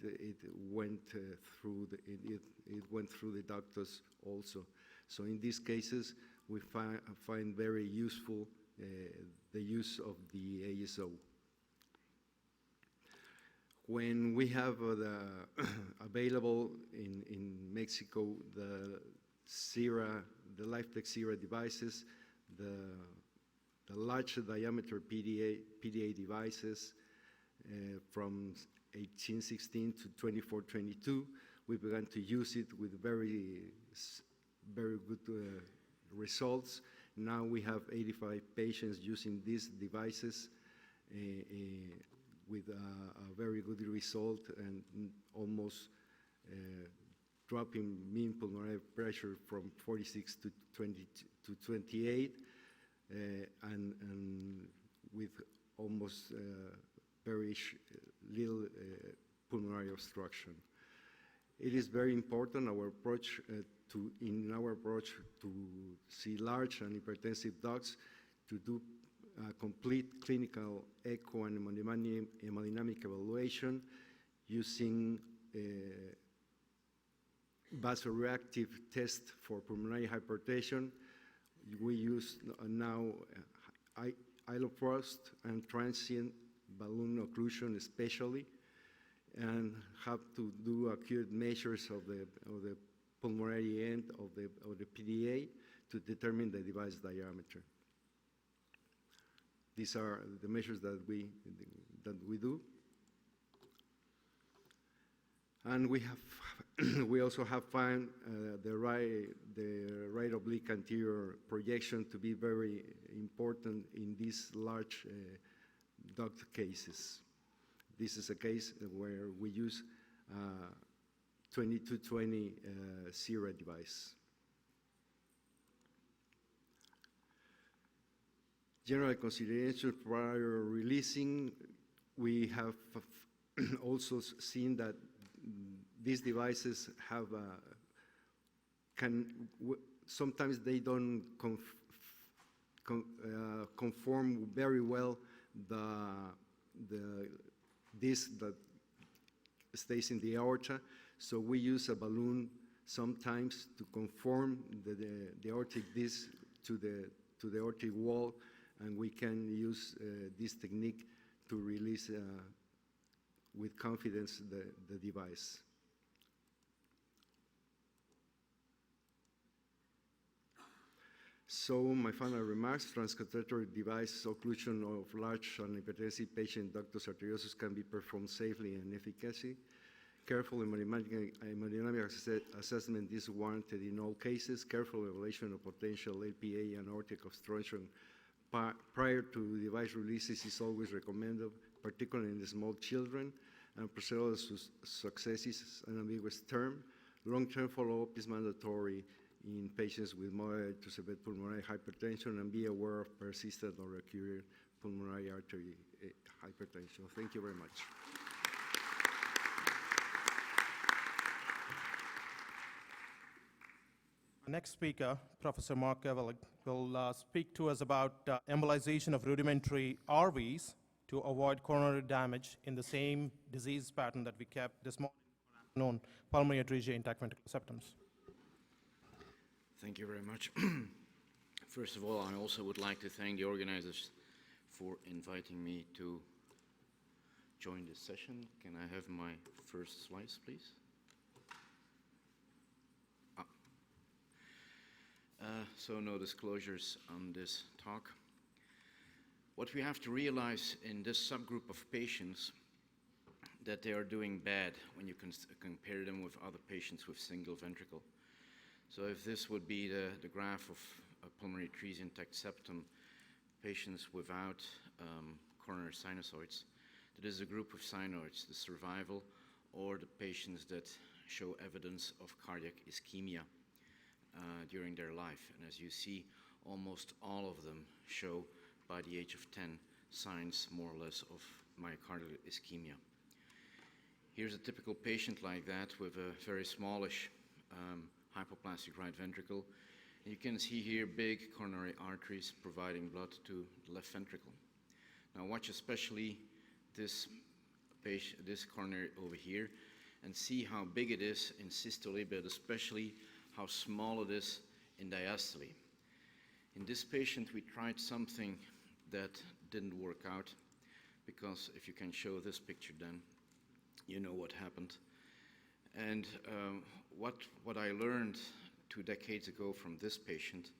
S6: went through the ductus also. So in these cases, we find very useful the use of the ASO. When we have available in Mexico the LifeTech Sierra devices, the large diameter PDA devices from 1816 to 2422, we began to use it with very good results. Now we have 85 patients using these devices with a very good result, and almost dropping mean pulmonary pressure from 46 to 28, and with almost very little pulmonary obstruction. It is very important in our approach to see large and hypertensive dogs to do a complete clinical echo and hemodynamic evaluation using vasoreactive test for pulmonary hypertension. We use now iloprost and transient balloon occlusion especially, and have to do acute measures of the pulmonary end of the PDA to determine the device diameter. These are the measures that we do, and we also have found the right oblique anterior projection to be very important in these large duct cases. This is a case where we use 2220 Sierra device. General consideration prior releasing, we have also seen that these devices have sometimes they don't conform very well the disc that stays in the aorta. So we use a balloon sometimes to conform the aortic disc to the aortic wall, and we can use this technique to release with confidence the device. So my final remarks: transcatheter device occlusion of large and hypertensive patient ductus arteriosus can be performed safely and efficacy. Careful hemodynamic assessment is warranted in all cases. Careful evaluation of potential LPA and aortic obstruction prior to device releases is always recommended, particularly in the small children, and procedural success is an ambiguous term. Long-term follow-up is mandatory in patients with moderate to severe pulmonary hypertension, and be aware of persistent or recurrent pulmonary artery hypertension. Thank you very much.
S1: Our next speaker, Professor Mark Evelig, will speak to us about embolization of rudimentary RVs to avoid coronary damage in the same disease pattern that we kept this morning, known pulmonary atresia intact ventricular septums.
S7: Thank you very much. First of all, I also would like to thank the organizers for inviting me to join this session. Can I have my first slides, please? So no disclosures on this talk. What we have to realize in this subgroup of patients, that they are doing bad when you compare them with other patients with single ventricle. So if this would be the graph of pulmonary atresia intact septum, patients without coronary sinusoids, that is a group of cyanoids, the survival, or the patients that show evidence of cardiac ischemia during their life. And as you see, almost all of them show by the age of 10 signs more or less of myocardial ischemia. Here's a typical patient like that with a very smallish hypoplastic right ventricle. And you can see here big coronary arteries providing blood to the left ventricle. Now watch especially this coronary over here and see how big it is in systole, but especially how small it is in diastole. In this patient, we tried something that didn't work out, because if you can show this picture, then you know what happened. And what I learned 2 decades ago from this patient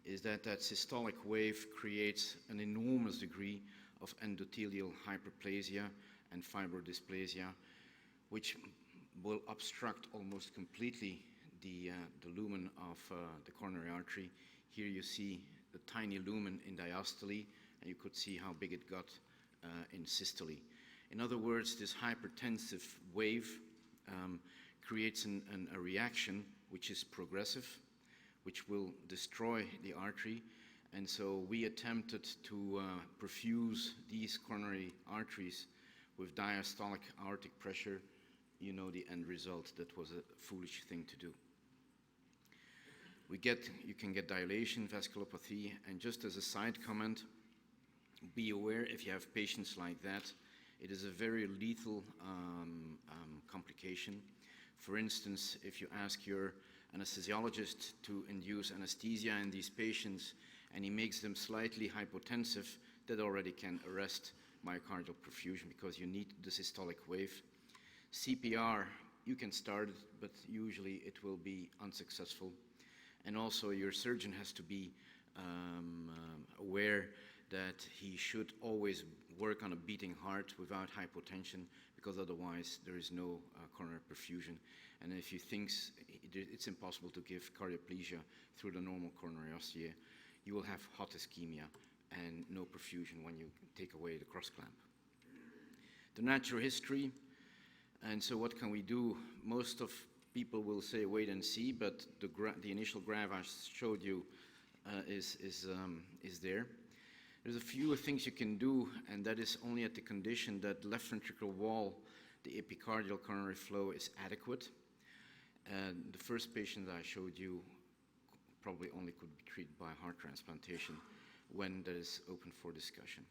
S7: is that systolic wave creates an enormous degree of endothelial hyperplasia and fibrodysplasia, which will obstruct almost completely the lumen of the coronary artery. Here you see the tiny lumen in diastole, and you could see how big it got in systole. In other words, this hypertensive wave creates a reaction which is progressive, which will destroy the artery. And so we attempted to perfuse these coronary arteries with diastolic aortic pressure. You know the end result. That was a foolish thing to do. You can get dilation, vasculopathy, and just as a side comment, be aware if you have patients like that, it is a very lethal complication. For instance, if you ask your anesthesiologist to induce anesthesia in these patients and he makes them slightly hypotensive, that already can arrest myocardial perfusion because you need the systolic wave. CPR, you can start it, but usually it will be unsuccessful. And also your surgeon has to be aware that he should always work on a beating heart without hypotension, because otherwise there is no coronary perfusion. And if you think it's impossible to give cardioplegia through the normal coronary ostia, you will have hot ischemia and no perfusion when you take away the cross clamp. The natural history, and so what can we do? Most of people will say wait and see, but the initial graph I showed you is there. There's a few things you can do, and that is only at the condition that left ventricular wall, the epicardial coronary flow is adequate. And the first patient that I showed you probably only could be treated by heart transplantation when that is open for discussion.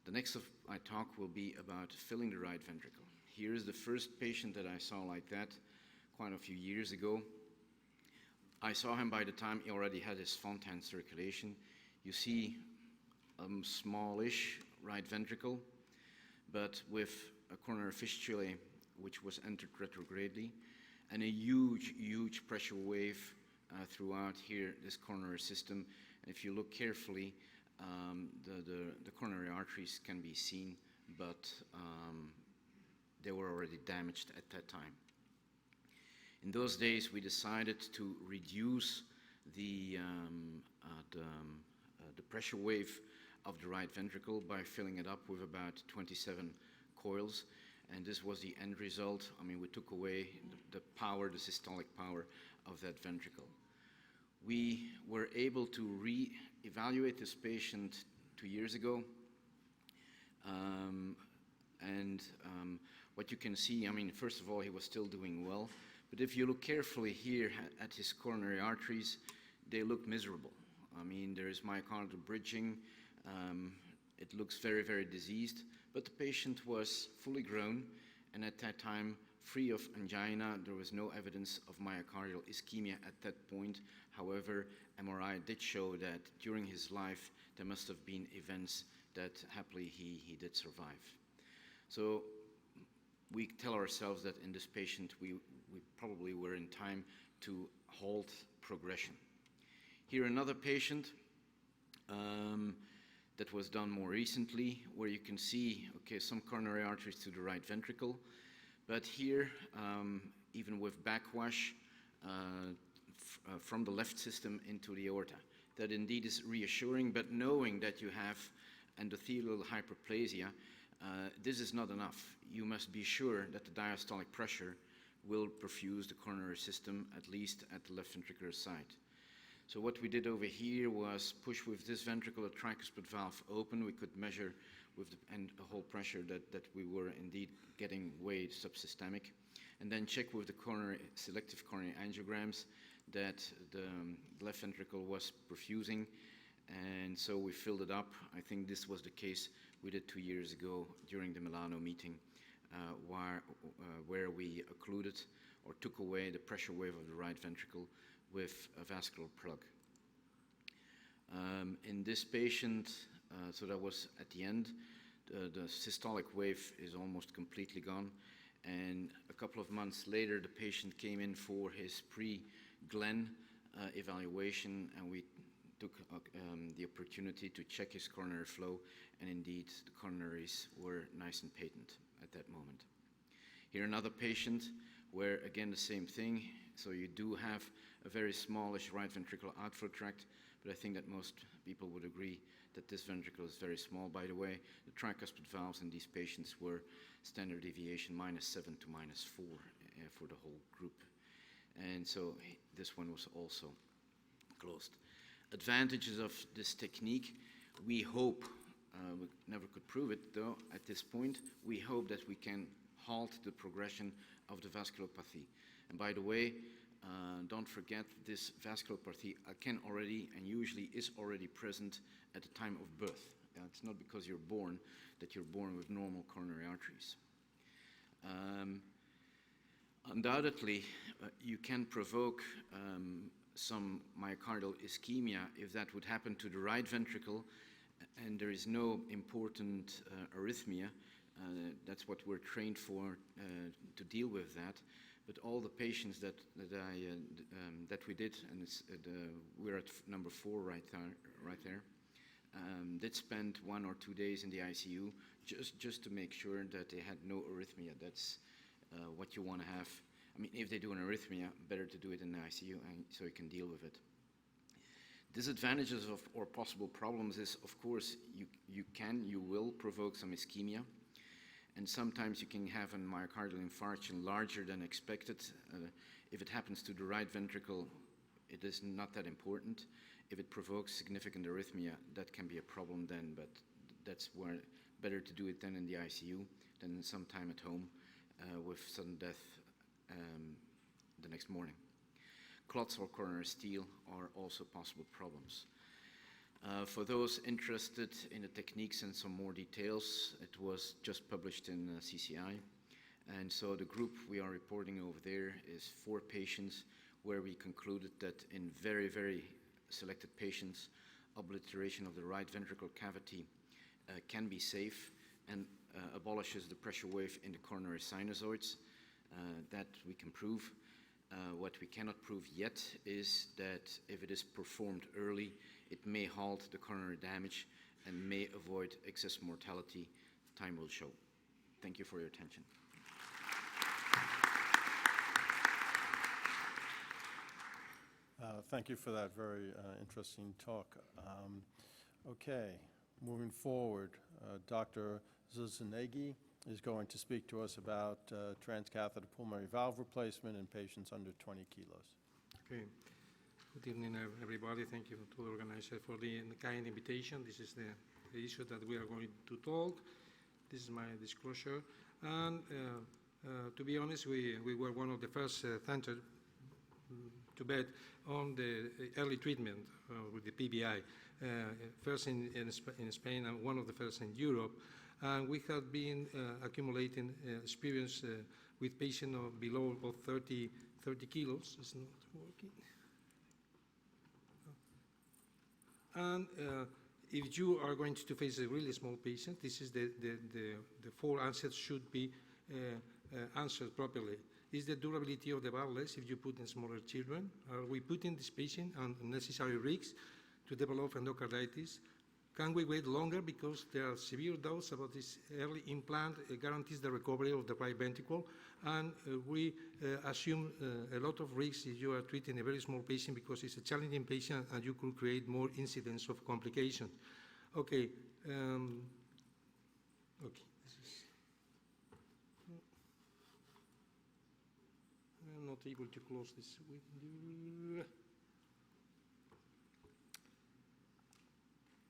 S7: The next of my talk will be about filling the right ventricle. Here is the first patient that I saw like that quite a few years ago. I saw him by the time he already had his Fontan circulation. You see smallish right ventricle, but with a coronary fistula which was entered retrogradely, and a huge pressure wave throughout here, this coronary system. And if you look carefully, the coronary arteries can be seen, but they were already damaged at that time. In those days, we decided to reduce the the pressure wave of the right ventricle by filling it up with about 27 coils. And this was the end result. I mean, we took away the power, the systolic power of that ventricle. We were able to re-evaluate this patient 2 years ago. What you can see, I mean, first of all, he was still doing well. But if you look carefully here at his coronary arteries, they look miserable. I mean, there is myocardial bridging. It looks very, very diseased. But the patient was fully grown, and at that time, free of angina. There was no evidence of myocardial ischemia at that point. However, MRI did show that during his life, there must have been events that happily he did survive. So we tell ourselves that in this patient, we probably were in time to halt progression. Here another patient that was done more recently, where you can see, okay, some coronary arteries to the right ventricle, but here, even with backwash from the left system into the aorta. That indeed is reassuring, but knowing that you have endothelial hyperplasia, this is not enough. You must be sure that the diastolic pressure will perfuse the coronary system, at least at the left ventricular side. So what we did over here was push with this ventricle a tricuspid valve open. We could measure with the whole pressure that we were indeed getting way subsystemic, and then check with the selective coronary angiograms that the left ventricle was perfusing, and so we filled it up. I think this was the case we did 2 years ago during the Milano meeting, where we occluded or took away the pressure wave of the right ventricle with a vascular plug. In this patient, so that was at the end, the systolic wave is almost completely gone, and a couple of months later the patient came in for his pre-Glenn evaluation, and we took the opportunity to check his coronary flow, and indeed the coronaries were nice and patent at that moment. Here another patient where again the same thing, so you do have a very smallish right ventricular outflow tract, but I think that most people would agree that this ventricle is very small. By the way, the tricuspid valves in these patients were standard deviation -7 to -4 for the whole group. And so this one was also closed. Advantages of this technique, we hope, we never could prove it though at this point, we hope that we can halt the progression of the vasculopathy. And by the way, don't forget this vasculopathy can already and usually is already present at the time of birth. It's not because you're born that you're born with normal coronary arteries. Undoubtedly, you can provoke some myocardial ischemia if that would happen to the right ventricle and there is no important arrhythmia. That's what we're trained for, to deal with that. But all the patients that we did, and we're at number 4 right there, did spend 1 or 2 days in the ICU just to make sure that they had no arrhythmia. That's what you want to have. I mean, if they do an arrhythmia, better to do it in the ICU and so you can deal with it. Disadvantages of or possible problems is, of course, you will provoke some ischemia. And sometimes you can have a myocardial infarction larger than expected. If it happens to the right ventricle, it is not that important. If it provokes significant arrhythmia, that can be a problem then, but that's where better to do it then in the ICU than sometime at home with sudden death the next morning. Clots or coronary steel are also possible problems. For those interested in the techniques and some more details, it was just published in CCI. And so the group we are reporting over there is 4 patients where we concluded that in very, very selected patients, obliteration of the right ventricular cavity can be safe and abolishes the pressure wave in the coronary sinusoids. That we can prove. What we cannot prove yet is that if it is performed early, it may halt the coronary damage and may avoid excess mortality. Time will show. Thank you for your attention.
S3: Thank you for that very interesting talk. Okay, moving forward, Dr. Zuzanegi is going to speak to us about transcatheter pulmonary valve replacement in patients under 20 kilos.
S8: Okay. Good evening, everybody. Thank you to the organizer for the kind invitation. This is the issue that we are going to talk. This is my disclosure. And to be honest, we were one of the first centers to bet on the early treatment with the PVI, first in Spain and one of the first in Europe. And we have been accumulating experience with patients below 30 kilos. It's not working. And if you are going to face a really small patient, this is the four answers should be answered properly. Is the durability of the valves if you put in smaller children? Are we putting this patient on unnecessary risks to develop endocarditis? Can we wait longer because there are severe doubts about this early implant guarantees the recovery of the right ventricle, and we assume a lot of risks if you are treating a very small patient because it's a challenging patient and you could create more incidence of complications. Okay. Okay. I'm not able to close this window.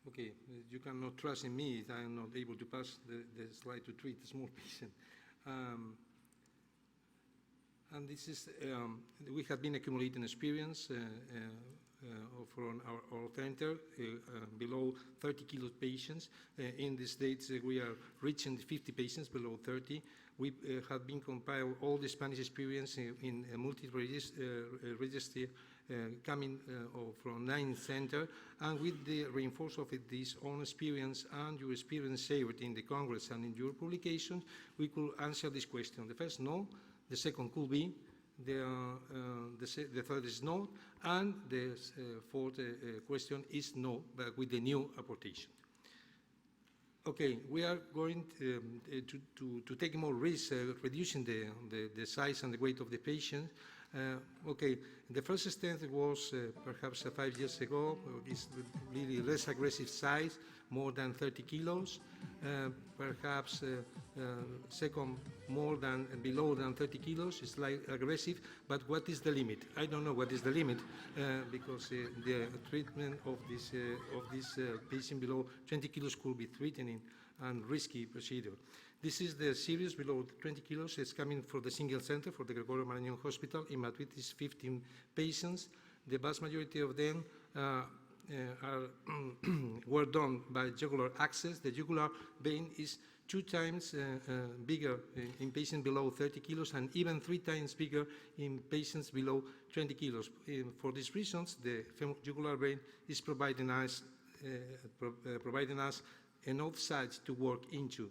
S8: Okay, you cannot trust in me if I am not able to pass the slide to treat the small patient. And this is, we have been accumulating experience from our center, below 30 kilo patients. In the States, we are reaching 50 patients below 30. We have been compiled all the Spanish experience in a multi-registry coming from 9 centers, and with the reinforcement of this own experience and your experience shared in the Congress and in your publications, we could answer this question. The first, no. The second could be. The third is no. And the fourth question is no, but with the new apportation. Okay, we are going to take more risks, reducing the size and the weight of the patient. Okay, the first step was perhaps 5 years ago, this really less aggressive size, more than 30 kilos. Perhaps second, below than 30 kilos, it's like aggressive, but what is the limit? I don't know what is the limit, because the treatment of this patient below 20 kilos could be threatening and risky procedure. This is the series below 20 kilos. It's coming from the single center for the Gregorio Marañón Hospital. In Madrid, is 15 patients. The vast majority of them were done by jugular access. The jugular vein is 2 times bigger in patients below 30 kilos and even 3 times bigger in patients below 20 kilos. For these reasons, the jugular vein is providing us enough sites to work into.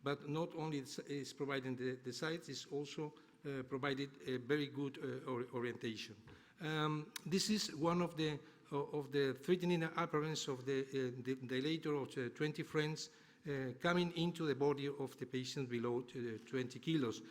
S8: But not only is providing the sites, it's also provided a very good orientation. This is one of the threatening appearance of the dilator of the 20 French coming into the body of the patient below 20 kilos.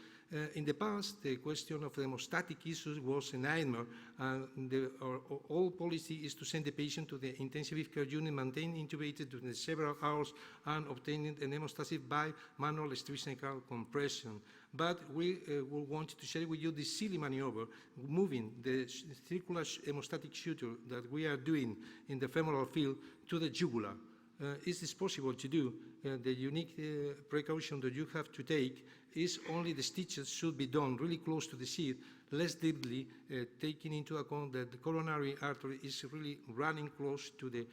S8: In the past, the question of hemostatic issues was a nightmare, and our whole policy is to send the patient to the intensive care unit, maintain intubated during several hours, and obtaining an hemostasis by manual electrical compression. But we will want to share with you this silly maneuver, moving the circular hemostatic shooter that we are doing in the femoral field to the jugular. Is this possible to do? The unique precaution that you have to take is only the stitches should be done really close to the sheath, less deeply, taking into account that the coronary artery is really running close to the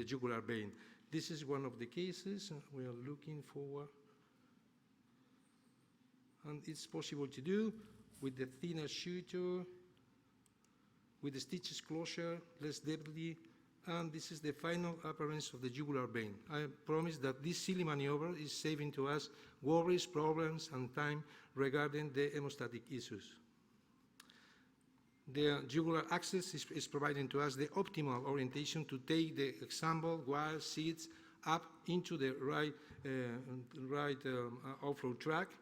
S8: jugular vein. This is one of the cases we are looking for, and it's possible to do with the thinner shooter, with the stitches closer, less deeply. And this is the final appearance of the jugular vein. I promise that this silly maneuver is saving to us worries, problems, and time regarding the hemostatic issues. The jugular access is providing to us the optimal orientation to take the example while seats up into the right outflow tract.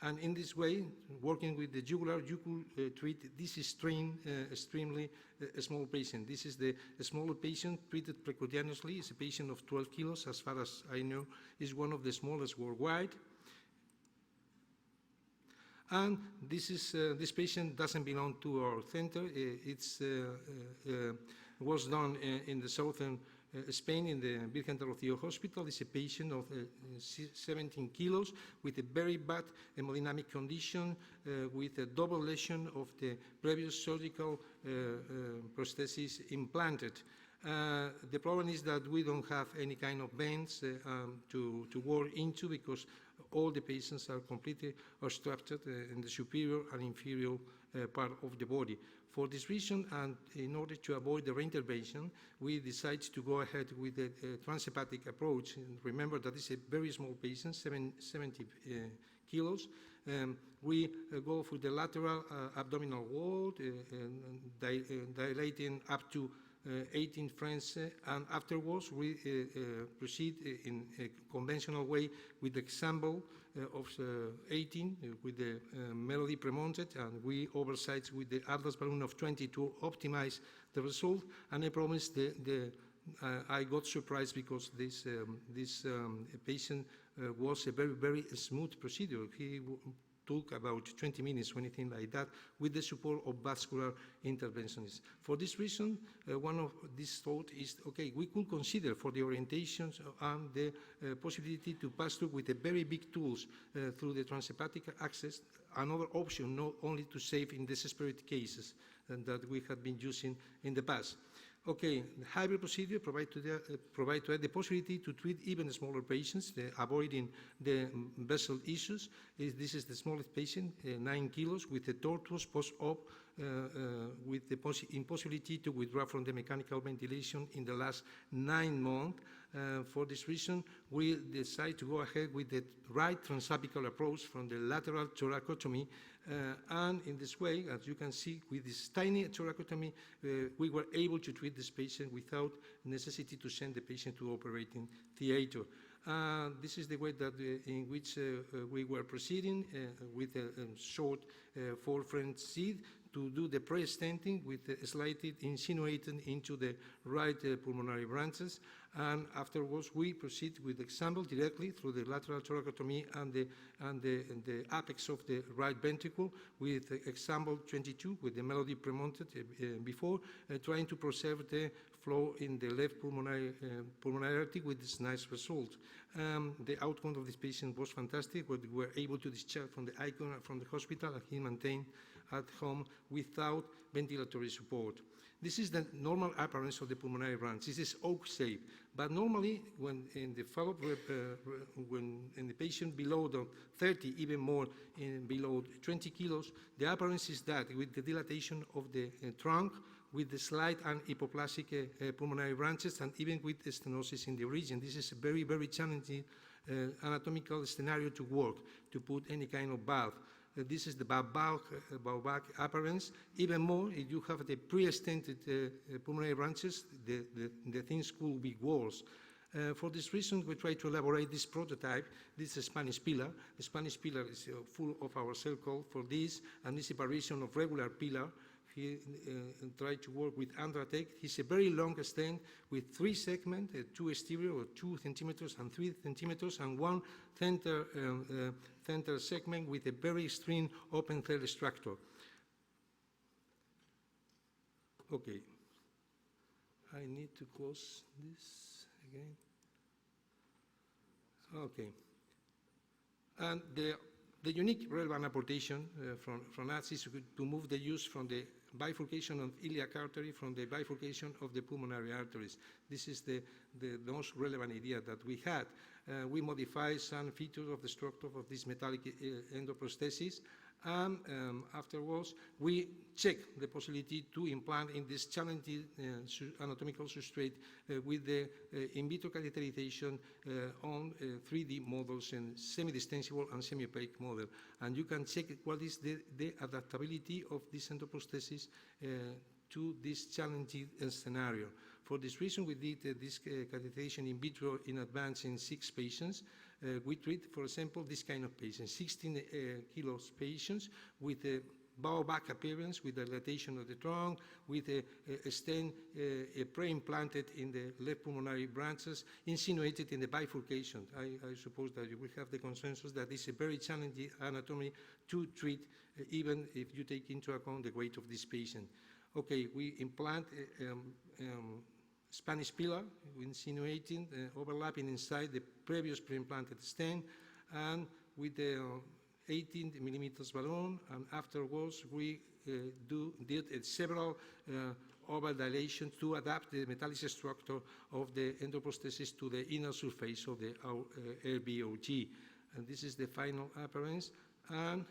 S8: And in this way, working with the jugular, you could treat this extremely small patient. This is the smaller patient treated precutaneously. It's a patient of 12 kilos, as far as I know, is one of the smallest worldwide. And this patient doesn't belong to our center. It was done in the southern Spain, in the Virgen del Rocío Hospital. It's a patient of 17 kilos with a very bad hemodynamic condition, with a double lesion of the previous surgical prosthesis implanted. The problem is that we don't have any kind of veins to work into, because all the patients are completely obstructed in the superior and inferior part of the body. For this reason, and in order to avoid the reintervention, we decided to go ahead with the transhepatic approach. And remember that it's a very small patient, 70 kilos. We go for the lateral abdominal wall, dilating up to 18 French, and afterwards we proceed in a conventional way with the example of 18 with the melody premonted, and we oversight with the atlas balloon of 20 to optimize the result. And I promise I got surprised because this patient was a very, very smooth procedure. He took about 20 minutes or anything like that, with the support of vascular interventionists. For this reason, one of this thought is, okay, we could consider for the orientations and the possibility to pass through with the very big tools through the transhepatic access, another option, not only to save in desperate cases that we had been using in the past. Okay, the hybrid procedure provide to the possibility to treat even smaller patients, avoiding the vessel issues. This is the smallest patient, 9 kilos, with a tortuous post-op, with the impossibility to withdraw from the mechanical ventilation in the last 9 months. For this reason, we decide to go ahead with the right transapical approach from the lateral thoracotomy. And in this way, as you can see, with this tiny thoracotomy, we were able to treat this patient without necessity to send the patient to operating theater. This is the way that in which we were proceeding with a short 4 French seed to do the pre-stenting with slightly insinuated into the right pulmonary branches. And afterwards, we proceed with the example directly through the lateral thoracotomy and the apex of the right ventricle with example 22 with the melody premonted before, trying to preserve the flow in the left pulmonary artery with this nice result. The outcome of this patient was fantastic. We were able to discharge from the icon from the hospital, and he maintained at home without ventilatory support. This is the normal appearance of the pulmonary branch. This is oak-shaped, but normally when in the follow-up, when in the patient below the 30, even more below 20 kilos, the appearance is that with the dilatation of the trunk, with the slight and hypoplastic pulmonary branches, and even with stenosis in the region. This is a very, very challenging anatomical scenario to work, to put any kind of valve. This is the valve appearance. Even more, if you have the pre-stented pulmonary branches, the things could be worse. For this reason, we try to elaborate this prototype. This is a Spanish pillar. The Spanish pillar is full of our cell call for this, and this is a variation of regular pillar. He tried to work with Andratec. It's a very long stem with 3 segments, 2 exterior, 2 centimeters and 3 centimeters, and 1 center segment with a very extreme open cell structure. Okay, I need to close this again. Okay, and the unique relevant apportation from us is to move the use from the bifurcation of iliac artery from the bifurcation of the pulmonary arteries. This is the most relevant idea that we had. We modified some features of the structure of this metallic endoprosthesis, and afterwards we checked the possibility to implant in this challenging anatomical substrate with the in vitro catheterization on 3D models and semi-distensible and semi-opaque model. And you can check what is the adaptability of this endoprosthesis to this challenging scenario. For this reason, we did this catheterization in vitro in advance in 6 patients. We treat, for example, this kind of patients, 16 kilos patients with a bow-back appearance, with dilatation of the trunk, with a stent pre-implanted in the left pulmonary branches, insinuated in the bifurcation. I suppose that we have the consensus that it's a very challenging anatomy to treat, even if you take into account the weight of this patient. Okay, we implant Spanish pillar, insinuating, overlapping inside the previous pre-implanted stent, and with the 18 millimeters balloon, and afterwards we did several oval dilations to adapt the metallic structure of the endoprosthesis to the inner surface of the LVOG. And this is the final appearance. And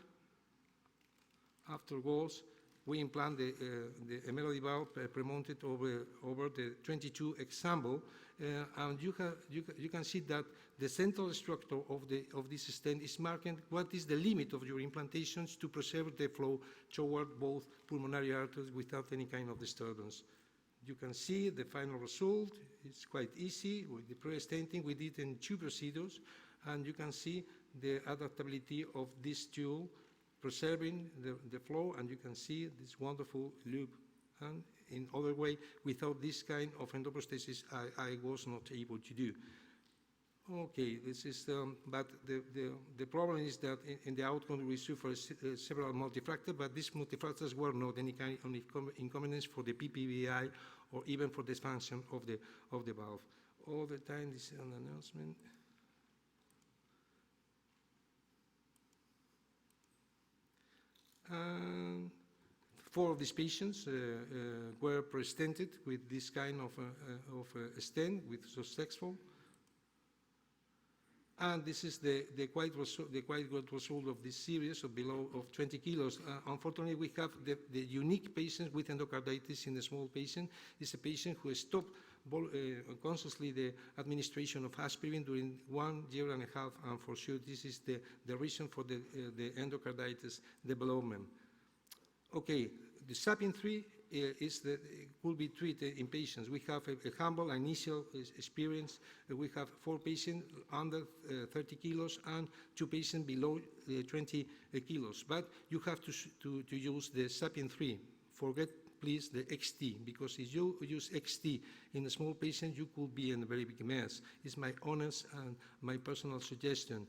S8: afterwards, we implant the melody valve pre-mounted over the 22 example, and you can see that the central structure of this stent is marking what is the limit of your implantations to preserve the flow toward both pulmonary arteries without any kind of disturbance. You can see the final result. It's quite easy. With the pre-stenting, we did in 2 procedures, and you can see the adaptability of this tool preserving the flow, and you can see this wonderful loop. And in other way, without this kind of endoprosthesis, I was not able to do. Okay, this is, but the problem is that in the outcome we suffer several multifractures, but these multifractures were not any kind of inconvenience for the PPVI or even for dysfunction of the valve. All the time, this is an announcement. And 4 of these patients were pre-stented with this kind of stent, with successful. And this is the quite good result of this series of below 20 kilos. Unfortunately, we have the unique patient with endocarditis in the small patient. It's a patient who stopped consciously the administration of aspirin during 1.5 years, and for sure this is the reason for the endocarditis development. Okay, the SAPIEN 3 could be treated in patients. We have a humble initial experience. We have 4 patients under 30 kilos and 2 patients below 20 kilos. But you have to use the SAPIEN 3. Forget, please, the XT, because if you use XT in a small patient, you could be in a very big mess. It's my honest and my personal suggestion.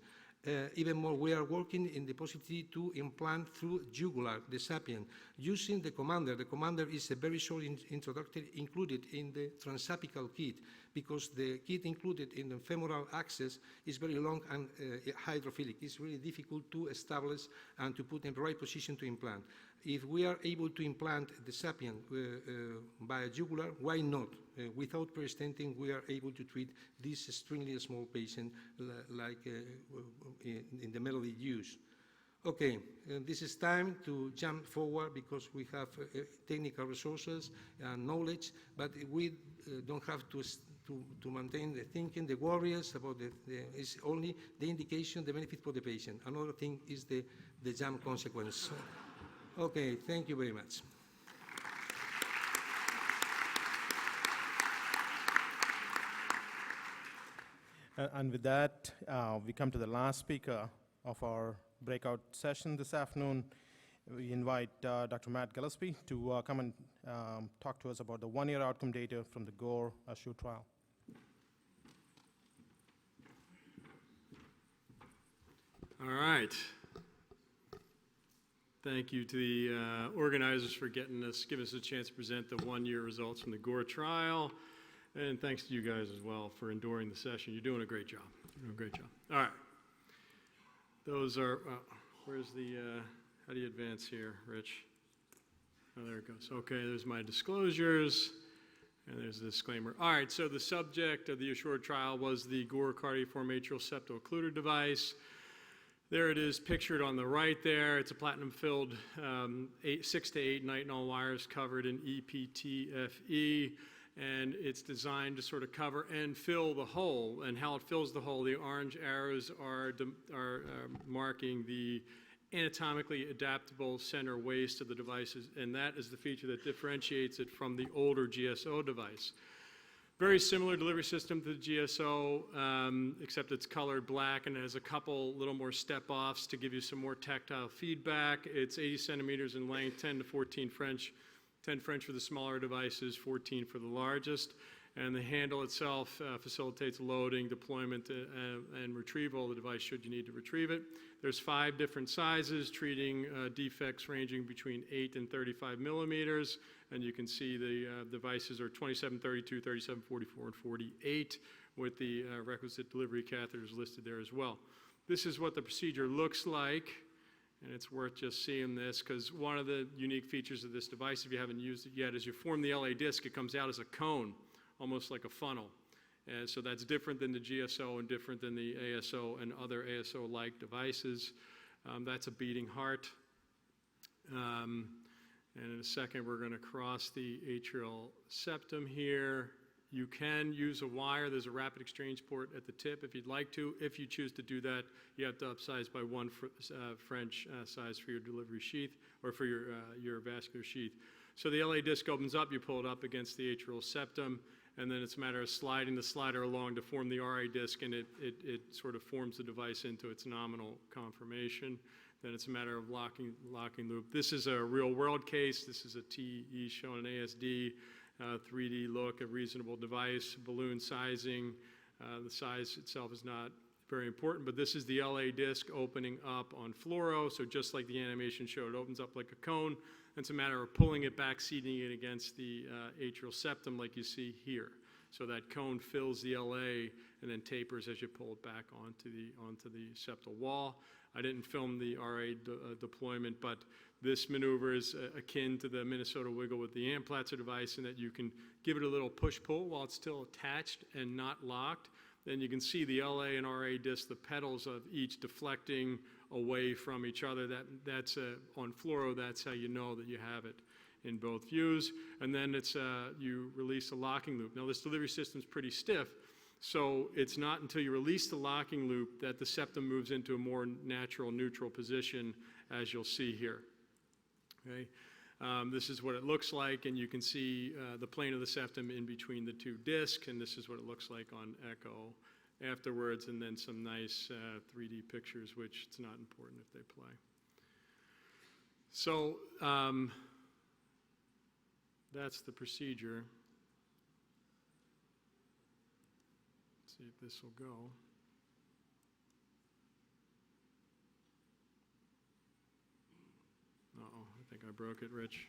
S8: Even more, we are working in the possibility to implant through jugular, the SAPIEN, using the commander. The commander is a very short introductory included in the transapical kit, because the kit included in the femoral axis is very long and hydrophilic. It's really difficult to establish and to put in the right position to implant. If we are able to implant the SAPIEN by a jugular, why not? Without pre-stenting, we are able to treat this extremely small patient like in the melody use. Okay, this is time to jump forward because we have technical resources and knowledge, but we don't have to maintain the thinking, the worries about it's only the indication, the benefit for the patient. Another thing is the jump consequence. Okay, thank you very much.
S1: And with that, we come to the last speaker of our breakout session this afternoon. We invite Dr. Matt Gillespie to come and talk to us about the 1-year outcome data from the GORE ASSURE trial.
S9: All right. Thank you to the organizers for giving us a chance to present the 1-year results from the GORE trial. And thanks to you guys as well for enduring the session. You're doing a great job. You're doing a great job. All right. Those are, where's the, how do you advance here, Rich? Oh, there it goes. Okay, there's my disclosures. And there's the disclaimer. All right, so the subject of the ASSURE trial was the GORE cardioform atrial septal occluder device. There it is pictured on the right there. It's a platinum-filled 6 to 8 nitinol wires covered in EPTFE, and it's designed to sort of cover and fill the hole. And how it fills the hole, the orange arrows are marking the anatomically adaptable center waist of the devices, and that is the feature that differentiates it from the older GSO device. Very similar delivery system to the GSO, except it's colored black and it has a couple little more step-offs to give you some more tactile feedback. It's 80 centimeters in length, 10 to 14 French, 10 French for the smaller devices, 14 for the largest. And the handle itself facilitates loading, deployment, and retrieval of the device should you need to retrieve it. There's 5 different sizes, treating defects ranging between 8 and 35 millimeters. And you can see the devices are 27, 32, 37, 44, and 48, with the requisite delivery catheters listed there as well. This is what the procedure looks like, and it's worth just seeing this, because one of the unique features of this device, if you haven't used it yet, is you form the LA disc, it comes out as a cone, almost like a funnel. And so that's different than the GSO and different than the ASO and other ASO-like devices. That's a beating heart. And in a second, we're going to cross the atrial septum here. You can use a wire. There's a rapid exchange port at the tip if you'd like to. If you choose to do that, you have to upsize by 1 French size for your delivery sheath, or for your vascular sheath. So the LA disc opens up, you pull it up against the atrial septum, and then it's a matter of sliding the slider along to form the RA disc, and it sort of forms the device into its nominal conformation. Then it's a matter of locking loop. This is a real world case. This is a TE showing an ASD, 3D look, a reasonable device, balloon sizing. The size itself is not very important, but this is the LA disc opening up on fluoro. So just like the animation showed, it opens up like a cone. It's a matter of pulling it back, seating it against the atrial septum like you see here. So that cone fills the LA and then tapers as you pull it back onto the septal wall. I didn't film the RA deployment, but this maneuver is akin to the Minnesota wiggle with the Amplatzer device, in that you can give it a little push-pull while it's still attached and not locked. Then you can see the LA and RA disc, the pedals of each deflecting away from each other. That's on fluoro, that's how you know that you have it in both views. And then it's you release the locking loop. Now this delivery system is pretty stiff, so it's not until you release the locking loop that the septum moves into a more natural, neutral position, as you'll see here. Okay? This is what it looks like, and you can see the plane of the septum in between the 2 discs, and this is what it looks like on echo afterwards, and then some nice 3D pictures, which it's not important if they play. So that's the procedure. Let's see if this will go. Uh-oh, I think I broke it, Rich.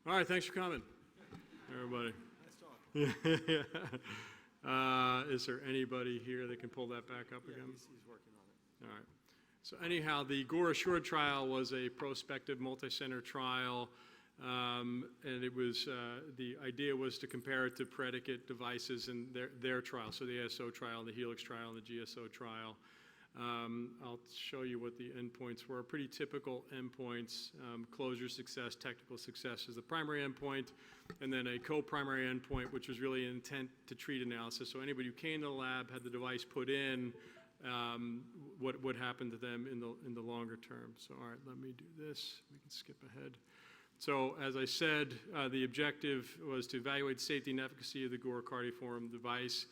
S9: All right, thanks for coming, everybody. Nice talk. Is there anybody here that can pull that back up again?
S3: He's working on it.
S9: All right. So anyhow, the Gore Assured trial was a prospective multi-center trial, and it was, the idea was to compare it to predicate devices in their trial, so the ASO trial, the Helix trial, and the GSO trial. I'll show you what the endpoints were. Pretty typical endpoints. Closure success, technical success is the primary endpoint, and then a co-primary endpoint, which was really an intent to treat analysis. So anybody who came to the lab, had the device put in, what would happen to them in the longer term. So all right, let me do this. We can skip ahead. So as I said, the objective was to evaluate safety and efficacy of the Gore cardioform device.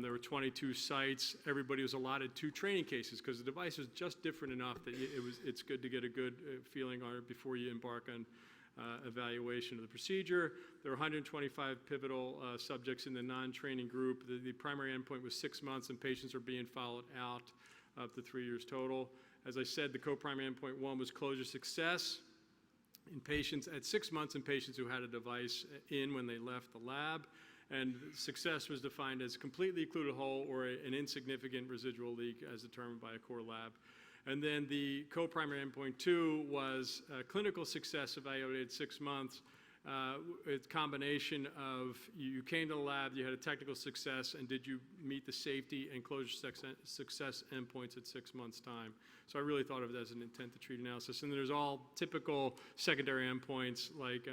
S9: There were 22 sites. Everybody was allotted 2 training cases because the device was just different enough that it's good to get a good feeling on it before you embark on evaluation of the procedure. There were 125 pivotal subjects in the non-training group. The primary endpoint was 6 months, and patients are being followed out up to 3 years total. As I said, the co-primary endpoint 1 was closure success in patients at 6 months, in patients who had a device in when they left the lab. And success was defined as completely occluded hole or an insignificant residual leak as determined by a core lab. And then the co-primary endpoint 2 was clinical success evaluated at 6 months. It's a combination of you came to the lab, you had a technical success, and did you meet the safety and closure success endpoints at 6 months' time. So I really thought of it as an intent to treat analysis. And there's all typical secondary endpoints like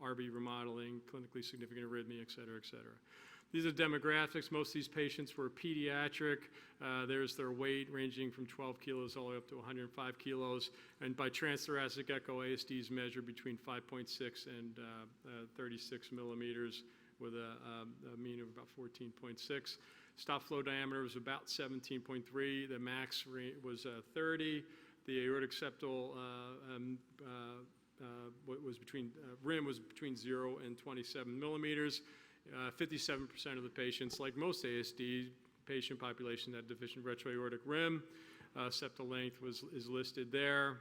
S9: RV remodeling, clinically significant arrhythmia, et cetera, et cetera. These are demographics. Most of these patients were pediatric. There's their weight ranging from 12 kilos all the way up to 105 kilos. And by transthoracic echo, ASDs measured between 5.6 and 36 millimeters with a mean of about 14.6. Stop flow diameter was about 17.3. The max was 30. The aortic septal was between rim was between 0 and 27 millimeters. 57% of the patients, like most ASD patient population, had deficient retroaortic rim. Septal length is listed there.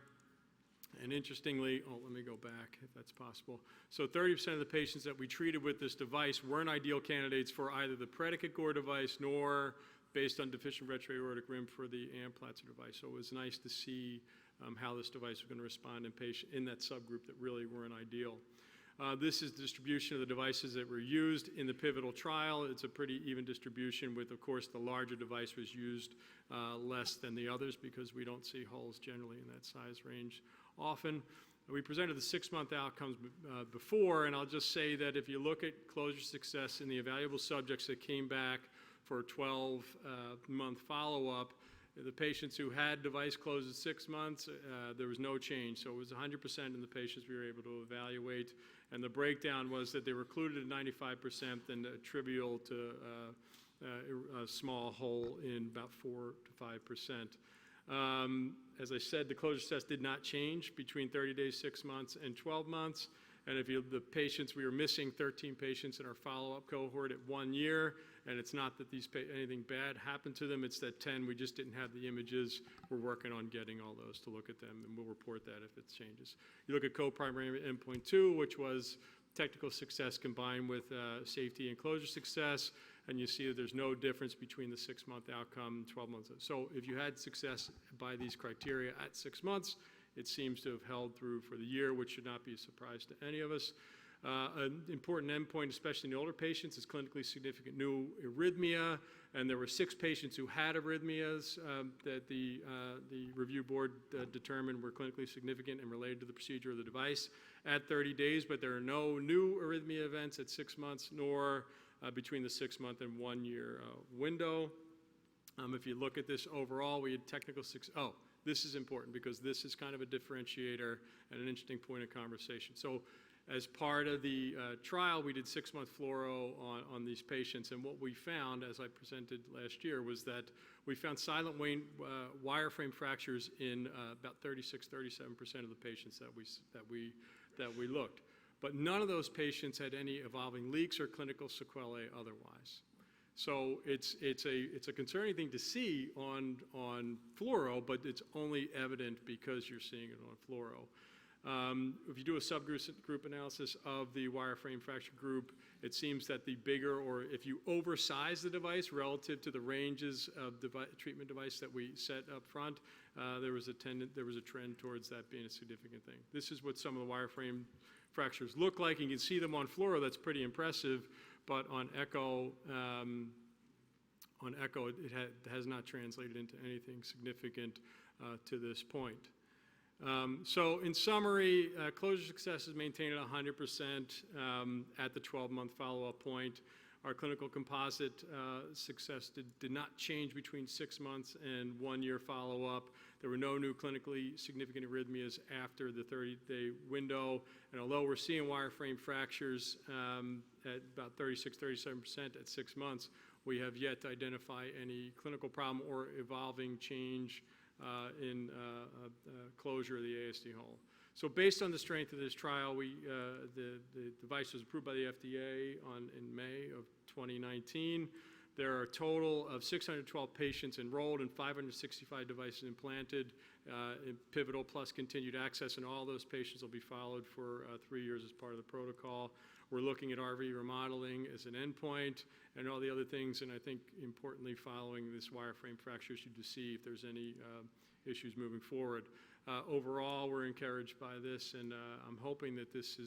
S9: And interestingly, let me go back if that's possible. So 30% of the patients that we treated with this device weren't ideal candidates for either the predicate Gore device nor, based on deficient retroaortic rim, for the Amplatzer device. So it was nice to see how this device was going to respond in that subgroup that really weren't ideal. This is the distribution of the devices that were used in the pivotal trial. It's a pretty even distribution with, of course, the larger device was used less than the others because we don't see holes generally in that size range often. We presented the 6-month outcomes before, and I'll just say that if you look at closure success in the evaluable subjects that came back for a 12-month follow-up, the patients who had device closed at 6 months, there was no change. So it was 100% in the patients we were able to evaluate. And the breakdown was that they were occluded at 95% and trivial to a small hole in about 4 to 5%. As I said, the closure test did not change between 30 days, 6 months, and 12 months. And if you, the patients, we were missing 13 patients in our follow-up cohort at 1 year, and it's not that anything bad happened to them, it's that 10, we just didn't have the images. We're working on getting all those to look at them, and we'll report that if it changes. You look at co-primary endpoint 2, which was technical success combined with safety and closure success, and you see that there's no difference between the 6-month outcome and 12 months. So if you had success by these criteria at 6 months, it seems to have held through for the year, which should not be a surprise to any of us. An important endpoint, especially in older patients, is clinically significant new arrhythmia, and there were 6 patients who had arrhythmias that the review board determined were clinically significant and related to the procedure of the device at 30 days, but there are no new arrhythmia events at 6 months, nor between the 6-month and 1-year window. If you look at this overall, we had technical success. Oh, this is important because this is kind of a differentiator and an interesting point of conversation. So as part of the trial, we did 6-month fluoro on these patients, and what we found, as I presented last year, was that we found silent wireframe fractures in about 36, 37% of the patients that we looked. But none of those patients had any evolving leaks or clinical sequelae otherwise. So it's a concerning thing to see on fluoro, but it's only evident because you're seeing it on fluoro. If you do a subgroup analysis of the wireframe fracture group, it seems that the bigger, or if you oversize the device relative to the ranges of treatment device that we set up front, there was a trend towards that being a significant thing. This is what some of the wireframe fractures look like. You can see them on fluoro. That's pretty impressive. But on echo, it has not translated into anything significant to this point. So in summary, closure success is maintained at 100% at the 12-month follow-up point. Our clinical composite success did not change between 6 months and 1-year follow-up. There were no new clinically significant arrhythmias after the 30-day window. And although we're seeing wireframe fractures at about 36, 37% at 6 months, we have yet to identify any clinical problem or evolving change in closure of the ASD hole. So based on the strength of this trial, the device was approved by the FDA in May of 2019. There are a total of 612 patients enrolled and 565 devices implanted in pivotal plus continued access, and all those patients will be followed for 3 years as part of the protocol. We're looking at RV remodeling as an endpoint and all the other things, and I think importantly following this wireframe fracture issue to see if there's any issues moving forward. Overall, we're encouraged by this, and I'm hoping that this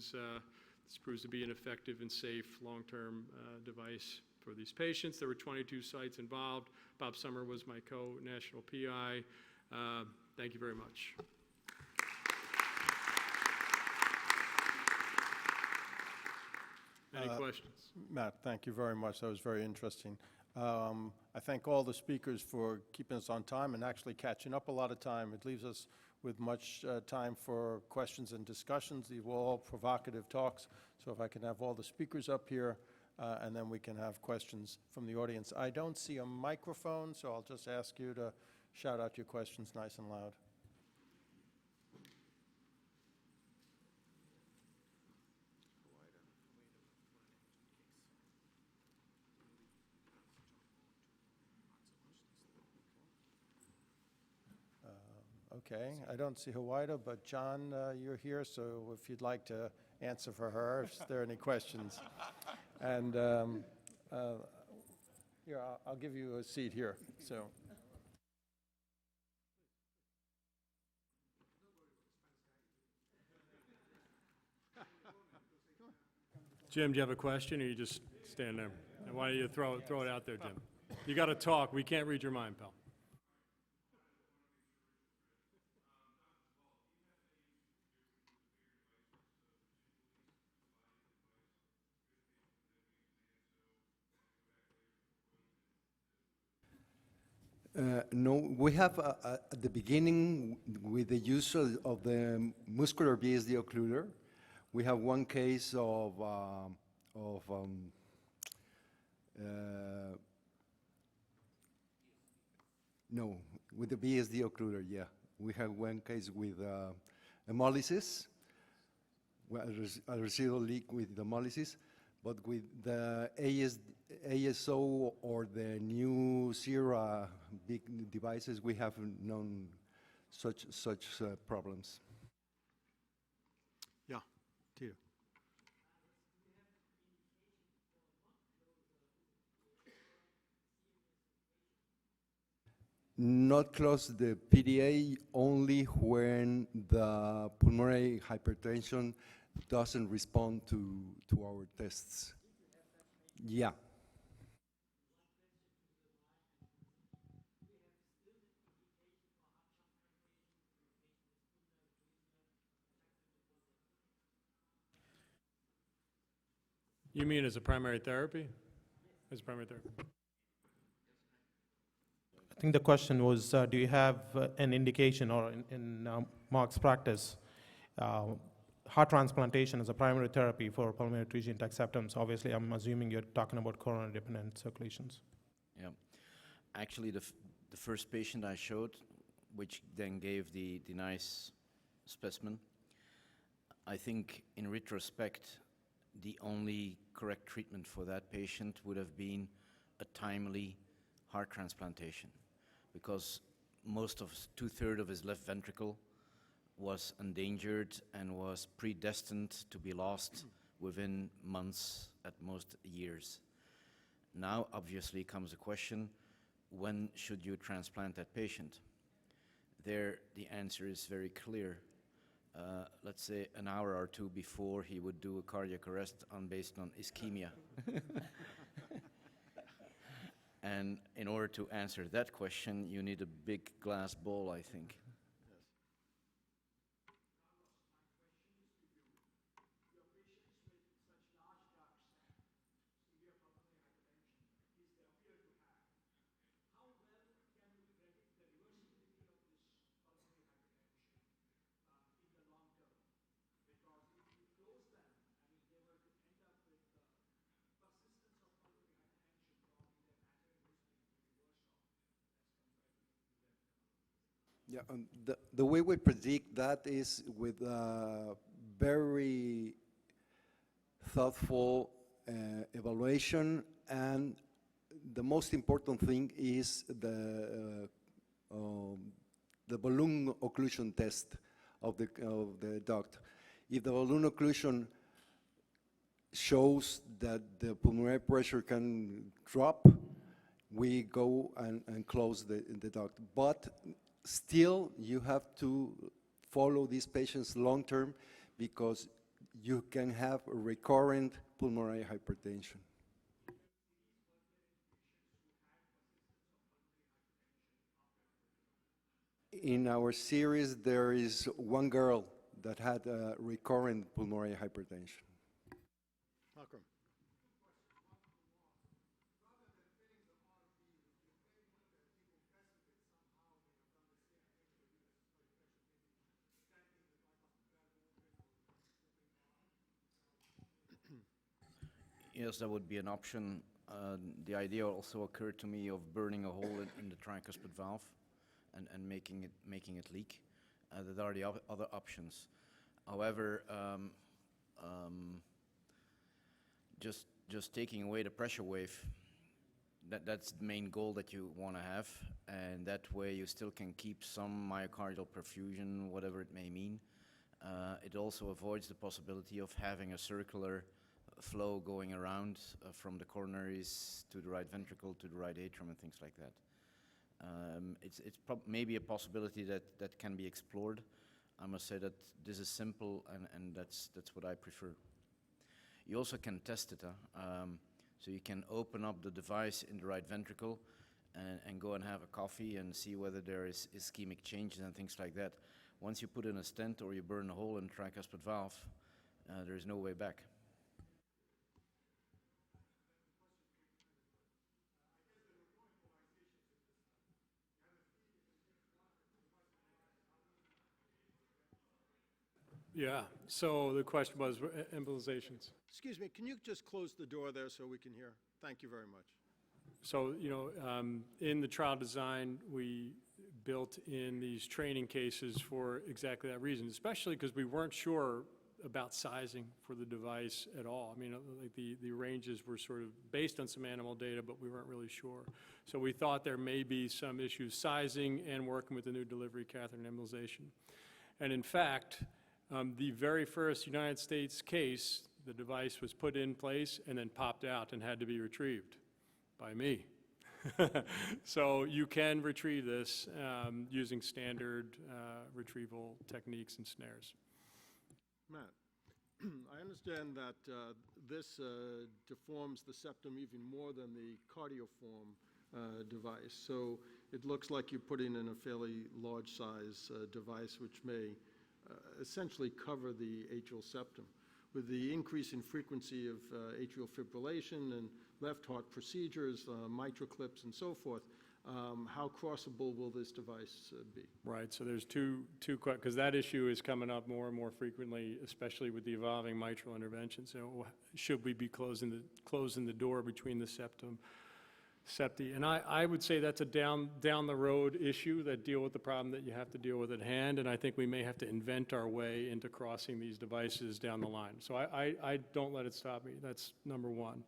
S9: proves to be an effective and safe long-term device for these patients. There were 22 sites involved. Bob Summer was my co-national PI. Thank you very much. Any questions?
S3: Matt, thank you very much. That was very interesting. I thank all the speakers for keeping us on time and actually catching up a lot of time. It leaves us with much time for questions and discussions. These were all provocative talks. So if I can have all the speakers up here, and then we can have questions from the audience. I don't see a microphone, so I'll just ask you to shout out your questions nice and loud. Okay, I don't see Hawaida, but John, you're here, so if you'd like to answer for her, if there are any questions. And here, I'll give you a seat here, so.
S9: Jim, do you have a question, or you just stand there? And why don't you throw it out there, Jim? You got to talk. We can't read your mind, pal.
S10: No, we have at the beginning with the use of the muscular BSD occluder, we have one case of no, with the BSD occluder, yeah. We have one case with hemolysis, a residual leak with hemolysis, but with the ASO or the new Sierra big devices, we have known such problems.
S4: Yeah, Tito.
S10: Not close the PDA only when the pulmonary hypertension doesn't respond to our tests. Yeah.
S9: You mean as a primary therapy? As a primary therapy?
S1: I think the question was, do you have an indication, or in Mark's practice, heart transplantation as a primary therapy for pulmonary transient septums? Obviously, I'm assuming you're talking about coronary-dependent circulations.
S7: Yeah. Actually, the first patient I showed, which then gave the nice specimen, I think in retrospect, the only correct treatment for that patient would have been a timely heart transplantation, because most of 2/3 of his left ventricle was endangered and was predestined to be lost within months, at most years. Now, obviously, comes the question, when should you transplant that patient? There, the answer is very clear. Let's say an hour or two before he would do a cardiac arrest based on ischemia. And in order to answer that question, you need a big glass bowl, I think.
S10: Yeah, the way we predict that is with very thoughtful evaluation, and the most important thing is the balloon occlusion test of the duct. If the balloon occlusion shows that the pulmonary pressure can drop, we go and close the duct. But still, you have to follow these patients long term, because you can have a recurrent pulmonary hypertension. In our series, there is one girl that had recurrent pulmonary hypertension.
S4: Malcolm.
S7: Yes, that would be an option. The idea also occurred to me of burning a hole in the tricuspid valve and making it leak. There are the other options. However, just taking away the pressure wave, that's the main goal that you want to have, and that way you still can keep some myocardial perfusion, whatever it may mean. It also avoids the possibility of having a circular flow going around from the coronaries to the right ventricle to the right atrium and things like that. It's maybe a possibility that can be explored. I must say that this is simple, and that's what I prefer. You also can test it. So you can open up the device in the right ventricle and go and have a coffee and see whether there is ischemic changes and things like that. Once you put in a stent or you burn a hole in the tricuspid valve, there is no way back.
S9: Yeah, so the question was embolizations.
S3: Excuse me, can you just close the door there so we can hear? Thank you very much.
S9: So, in the trial design, we built in these training cases for exactly that reason, especially because we weren't sure about sizing for the device at all. I mean, like the ranges were sort of based on some animal data, but we weren't really sure. So we thought there may be some issues sizing and working with the new delivery catheter and embolization. And in fact, the very first United States case, the device was put in place and then popped out and had to be retrieved by me. So you can retrieve this using standard retrieval techniques and snares.
S3: Matt, I understand that this deforms the septum even more than the cardioform device. So it looks like you're putting in a fairly large size device which may essentially cover the atrial septum. With the increase in frequency of atrial fibrillation and left heart procedures, mitral clips and so forth, how crossable will this device be? Right, so there's two, because that issue is coming up more and more frequently, especially with the evolving mitral intervention. So should we be closing the door between the septi? And I would say that's a down the road issue that deal with the problem that you have to deal with at hand, and I think we may have to invent our way into crossing these devices down the line. So I don't let it stop me. That's number one.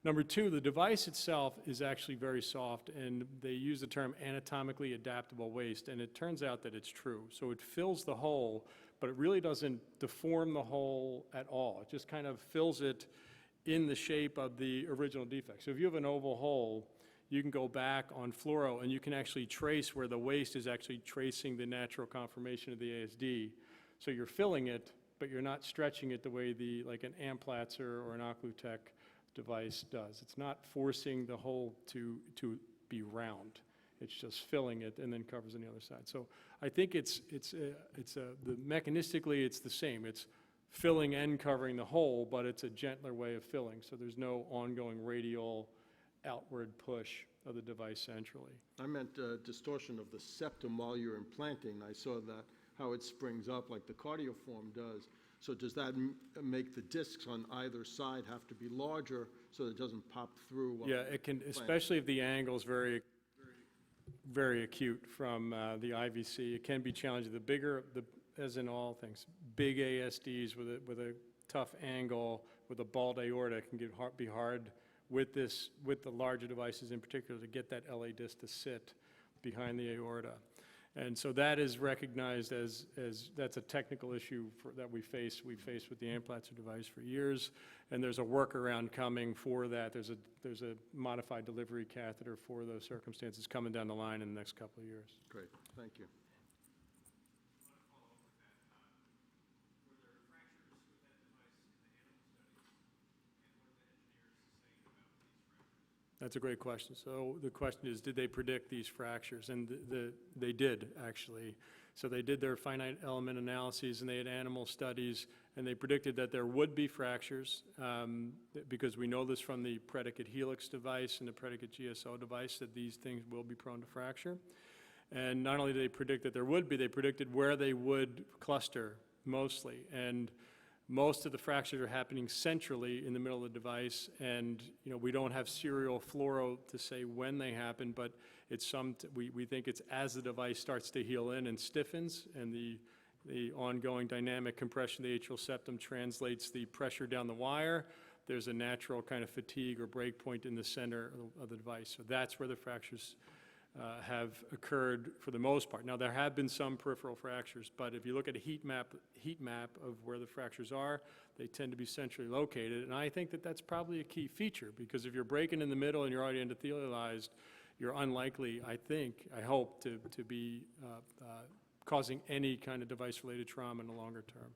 S3: Number two, the device itself is actually very soft, and they use the term anatomically adaptable waist, and it turns out that it's true. So it fills the hole, but it really doesn't deform the hole at all. It just kind of fills it in the shape of the original defect. So if you have an oval hole, you can go back on fluoro and you can actually trace where the waist is actually tracing the natural conformation of the ASD. So you're filling it, but you're not stretching it the way like an Amplatzer or an Occlutech device does. It's not forcing the hole to be round. It's just filling it and then covers on the other side. So I think mechanistically it's the same. It's filling and covering the hole, but it's a gentler way of filling. So there's no ongoing radial outward push of the device centrally. I meant distortion of the septum while you're implanting. I saw that, how it springs up like the cardioform does. So does that make the discs on either side have to be larger so that it doesn't pop through? Yeah, it can, especially if the angle is very, very acute from the IVC. It can be challenging. The bigger, as in all things, big ASDs with a tough angle, with a bald aorta can be hard with the larger devices in particular to get that LA disc to sit behind the aorta. And so that is recognized as that's a technical issue that we face with the Amplatzer device for years, and there's a workaround coming for that. There's a modified delivery catheter for those circumstances coming down the line in the next couple of years. Great, thank you. That's a great question. So the question is, did they predict these fractures? And they did, actually. So they did their finite element analyses, and they had animal studies, and they predicted that there would be fractures, because we know this from the predicate helix device and the predicate GSO device, that these things will be prone to fracture. And not only did they predict that there would be, they predicted where they would cluster mostly. And
S9: Most of the fractures are happening centrally in the middle of the device, and we don't have serial fluoro to say when they happen, but it's we think it's as the device starts to heal in and stiffens, and the ongoing dynamic compression of the atrial septum translates the pressure down the wire. There's a natural kind of fatigue or break point in the center of the device. So that's where the fractures have occurred for the most part. Now, there have been some peripheral fractures, but if you look at a heat map of where the fractures are, they tend to be centrally located. And I think that that's probably a key feature, because if you're breaking in the middle and you're already endothelialized, you're unlikely, I hope, to be causing any kind of device-related trauma in the longer term.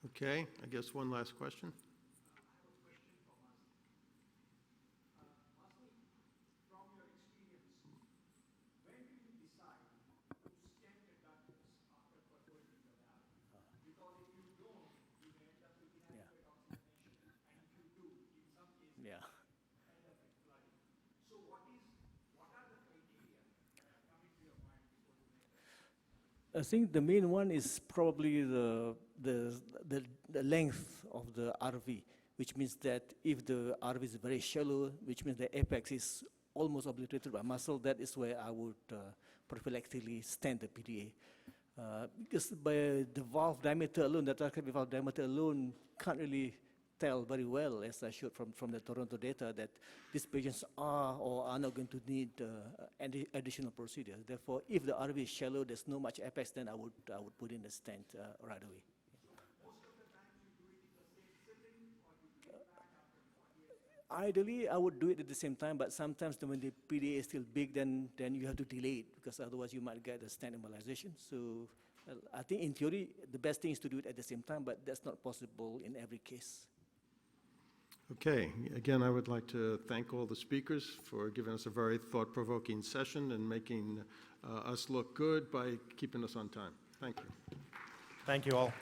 S3: Okay, I guess one last question.
S5: Yeah. I think the main one is probably the length of the RV, which means that if the RV is very shallow, which means the apex is almost obliterated by muscle, that is where I would prophylactically stent the PDA. Because by the valve diameter alone, the transcatheter valve diameter alone can't really tell very well, as I showed from the Toronto data, that these patients are or are not going to need additional procedures. Therefore, if the RV is shallow, there's no much apex, then I would put in the stent right away. Ideally, I would do it at the same time, but sometimes when the PDA is still big, then you have to delay it, because otherwise you might get a stent embolization. So I think in theory, the best thing is to do it at the same time, but that's not possible in every case.
S3: Okay, again, I would like to thank all the speakers for giving us a very thought-provoking session and making us look good by keeping us on time. Thank you.
S1: Thank you all.